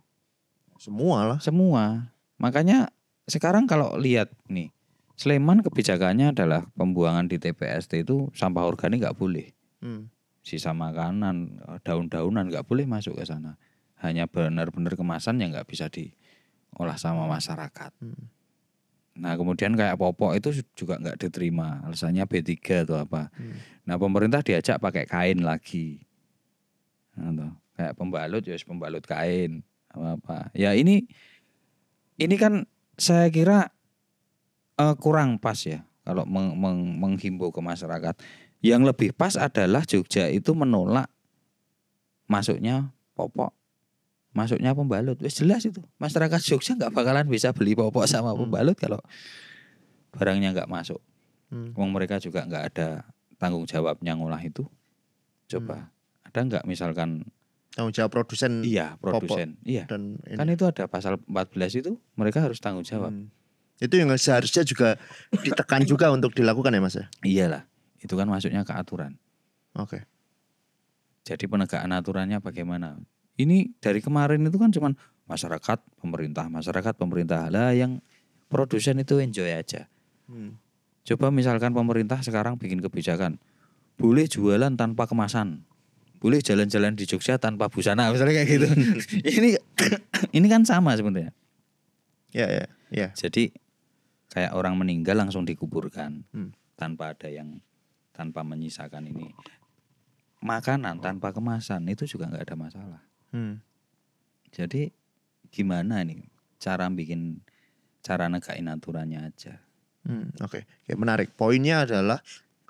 S1: semua lah.
S2: Semua. Makanya sekarang kalau lihat nih Sleman kebijakannya adalah pembuangan di TPST itu sampah organik nggak boleh. Sisa makanan, daun-daunan nggak boleh masuk ke sana. Hanya benar-benar kemasan yang nggak bisa diolah sama masyarakat. Nah kemudian kayak popok itu juga nggak diterima, alasannya B3 atau apa. Nah pemerintah diajak pakai kain lagi. Nah, kayak pembalut ya pembalut kain apa. Ya ini kan saya kira kurang pas ya kalau menghimbau ke masyarakat. Yang lebih pas adalah Jogja itu menolak masuknya popok, masuknya pembalut. Wes jelas itu. Masyarakat Jogja nggak bakalan bisa beli popok sama pembalut kalau barangnya nggak masuk. Wong mereka juga nggak ada tanggung jawabnya ngolah itu. Coba ada nggak misalkan
S1: tanggung jawab produsen?
S2: Iya produsen. Iya. Kan itu ada pasal 14 itu mereka harus tanggung jawab.
S1: Itu yang seharusnya juga ditekan juga untuk dilakukan ya Mas ya?
S2: Iyalah, itu kan masuknya ke aturan.
S1: Oke.
S2: Jadi penegakan aturannya bagaimana? Ini dari kemarin itu kan cuman masyarakat, pemerintah. Lah yang produsen itu enjoy aja. Coba misalkan pemerintah sekarang bikin kebijakan, boleh jualan tanpa kemasan, boleh jalan-jalan di Jogja tanpa busana, misalnya kayak gitu. ini kan sama sebenarnya.
S1: Ya.
S2: Jadi kayak orang meninggal langsung dikuburkan tanpa menyisakan ini. Makanan tanpa kemasan itu juga nggak ada masalah. Jadi gimana nih cara negain aturannya aja.
S1: Oke, menarik. Poinnya adalah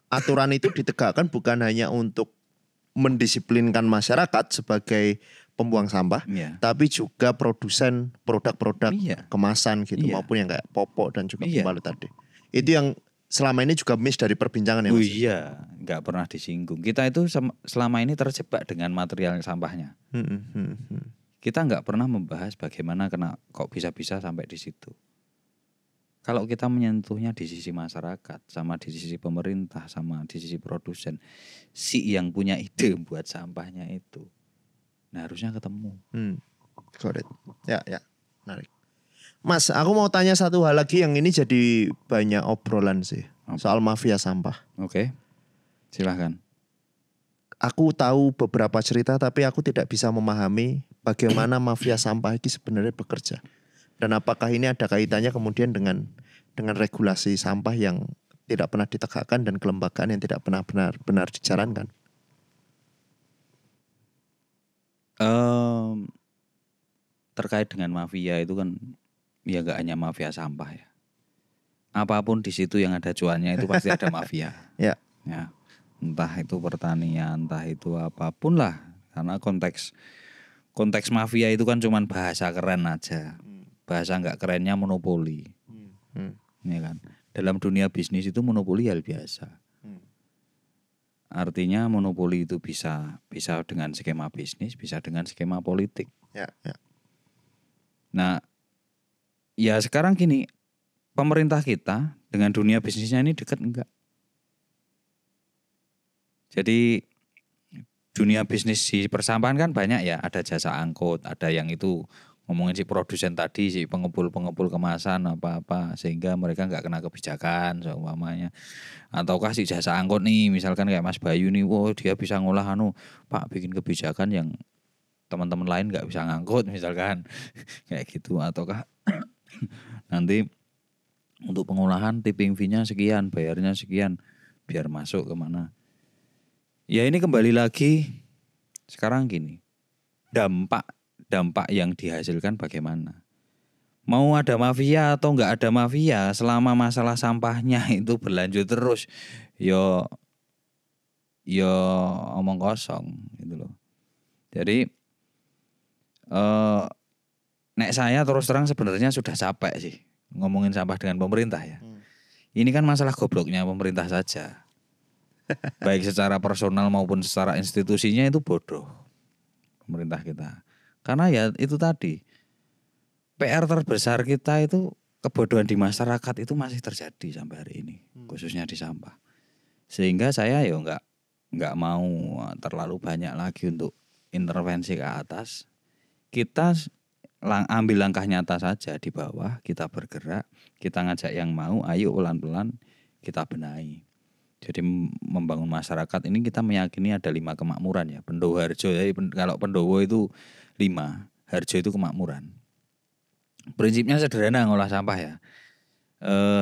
S1: aturan itu ditegakkan bukan hanya untuk mendisiplinkan masyarakat sebagai pembuang sampah, tapi juga produsen produk-produk kemasan gitu, maupun yang kayak popok dan juga pembalut tadi. Itu yang selama ini juga miss dari perbincangan ya Mas?
S2: Iya, nggak pernah disinggung. Kita itu selama ini terjebak dengan material sampahnya. Kita nggak pernah membahas bagaimana kok bisa-bisa sampai di situ. Kalau kita menyentuhnya di sisi masyarakat, sama di sisi pemerintah, sama di sisi produsen, si yang punya ide buat sampahnya itu, nah harusnya ketemu.
S1: Got it. Ya, menarik. Mas, aku mau tanya satu hal lagi yang ini jadi banyak obrolan sih. Soal mafia sampah.
S2: Oke, silahkan.
S1: Aku tahu beberapa cerita tapi aku tidak bisa memahami bagaimana mafia sampah ini sebenarnya bekerja. Dan apakah ini ada kaitannya kemudian dengan regulasi sampah yang tidak pernah ditegakkan dan kelembagaan yang tidak pernah benar-benar dijalankan?
S2: Terkait dengan mafia itu kan ya gak hanya mafia sampah ya. Apapun di situ yang ada cuannya itu pasti ada mafia.
S1: Ya.
S2: Entah itu pertanian, entah itu apapun lah. Karena konteks mafia itu kan cuman bahasa keren aja. Bahasa nggak kerennya monopoli. Ya kan? Dalam dunia bisnis itu monopoli hal biasa. Artinya monopoli itu bisa dengan skema bisnis, bisa dengan skema politik.
S1: Ya.
S2: Nah, ya sekarang gini, pemerintah kita dengan dunia bisnisnya ini dekat enggak? Jadi dunia bisnis di persampahan kan banyak ya, ada jasa angkut, ada yang itu ngomongin si produsen tadi, si pengepul kemasan apa-apa, sehingga mereka nggak kena kebijakan seumpamanya. Ataukah si jasa angkut nih, misalkan kayak Mas Bayu nih, dia bisa ngolah Pak bikin kebijakan yang teman-teman lain nggak bisa ngangkut misalkan kayak gitu. Ataukah nanti untuk pengolahan tipping fee-nya sekian, bayarnya sekian, biar masuk kemana. Ya ini kembali lagi sekarang gini, dampak yang dihasilkan bagaimana. Mau ada mafia atau nggak ada mafia, selama masalah sampahnya itu berlanjut terus, yo omong kosong gitu loh. Jadi nek saya terus terang sebenarnya sudah capek sih ngomongin sampah dengan pemerintah ya. Ini kan masalah gobloknya pemerintah saja. Baik secara personal maupun secara institusinya itu bodoh pemerintah kita. Karena ya itu tadi, PR terbesar kita itu kebodohan di masyarakat itu masih terjadi sampai hari ini, khususnya di sampah. Sehingga saya ya nggak mau terlalu banyak lagi untuk intervensi ke atas. Kita ambil langkah nyata saja di bawah, kita bergerak, kita ngajak yang mau, ayo pelan-pelan kita benahi. Jadi membangun masyarakat ini kita meyakini ada 5 kemakmuran ya. Pendowo Harjo, jadi kalau Pendowo itu 5, Harjo itu kemakmuran. Prinsipnya sederhana ngolah sampah ya.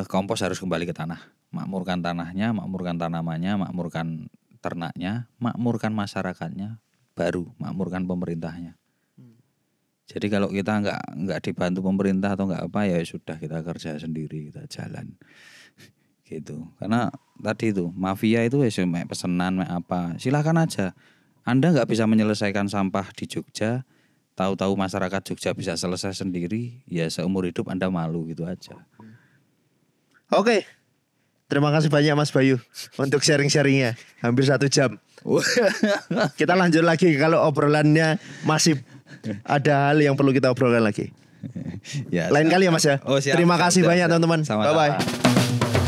S2: Kompos harus kembali ke tanah. Makmurkan tanahnya, makmurkan tanamannya, makmurkan ternaknya, makmurkan masyarakatnya, baru makmurkan pemerintahnya. Jadi kalau kita nggak dibantu pemerintah atau nggak apa ya sudah kita kerja sendiri, kita jalan gitu. Karena tadi itu mafia itu ya pesenan apa silakan aja. Anda nggak bisa menyelesaikan sampah di Jogja, tahu-tahu masyarakat Jogja bisa selesai sendiri, ya seumur hidup Anda malu gitu aja.
S1: Oke, terima kasih banyak Mas Bayu untuk sharing-sharingnya hampir 1 jam. Kita lanjut lagi kalau obrolannya masih ada hal yang perlu kita obrolkan lagi. Ya, lain kali ya Mas ya. Terima kasih banyak teman-teman. Bye bye.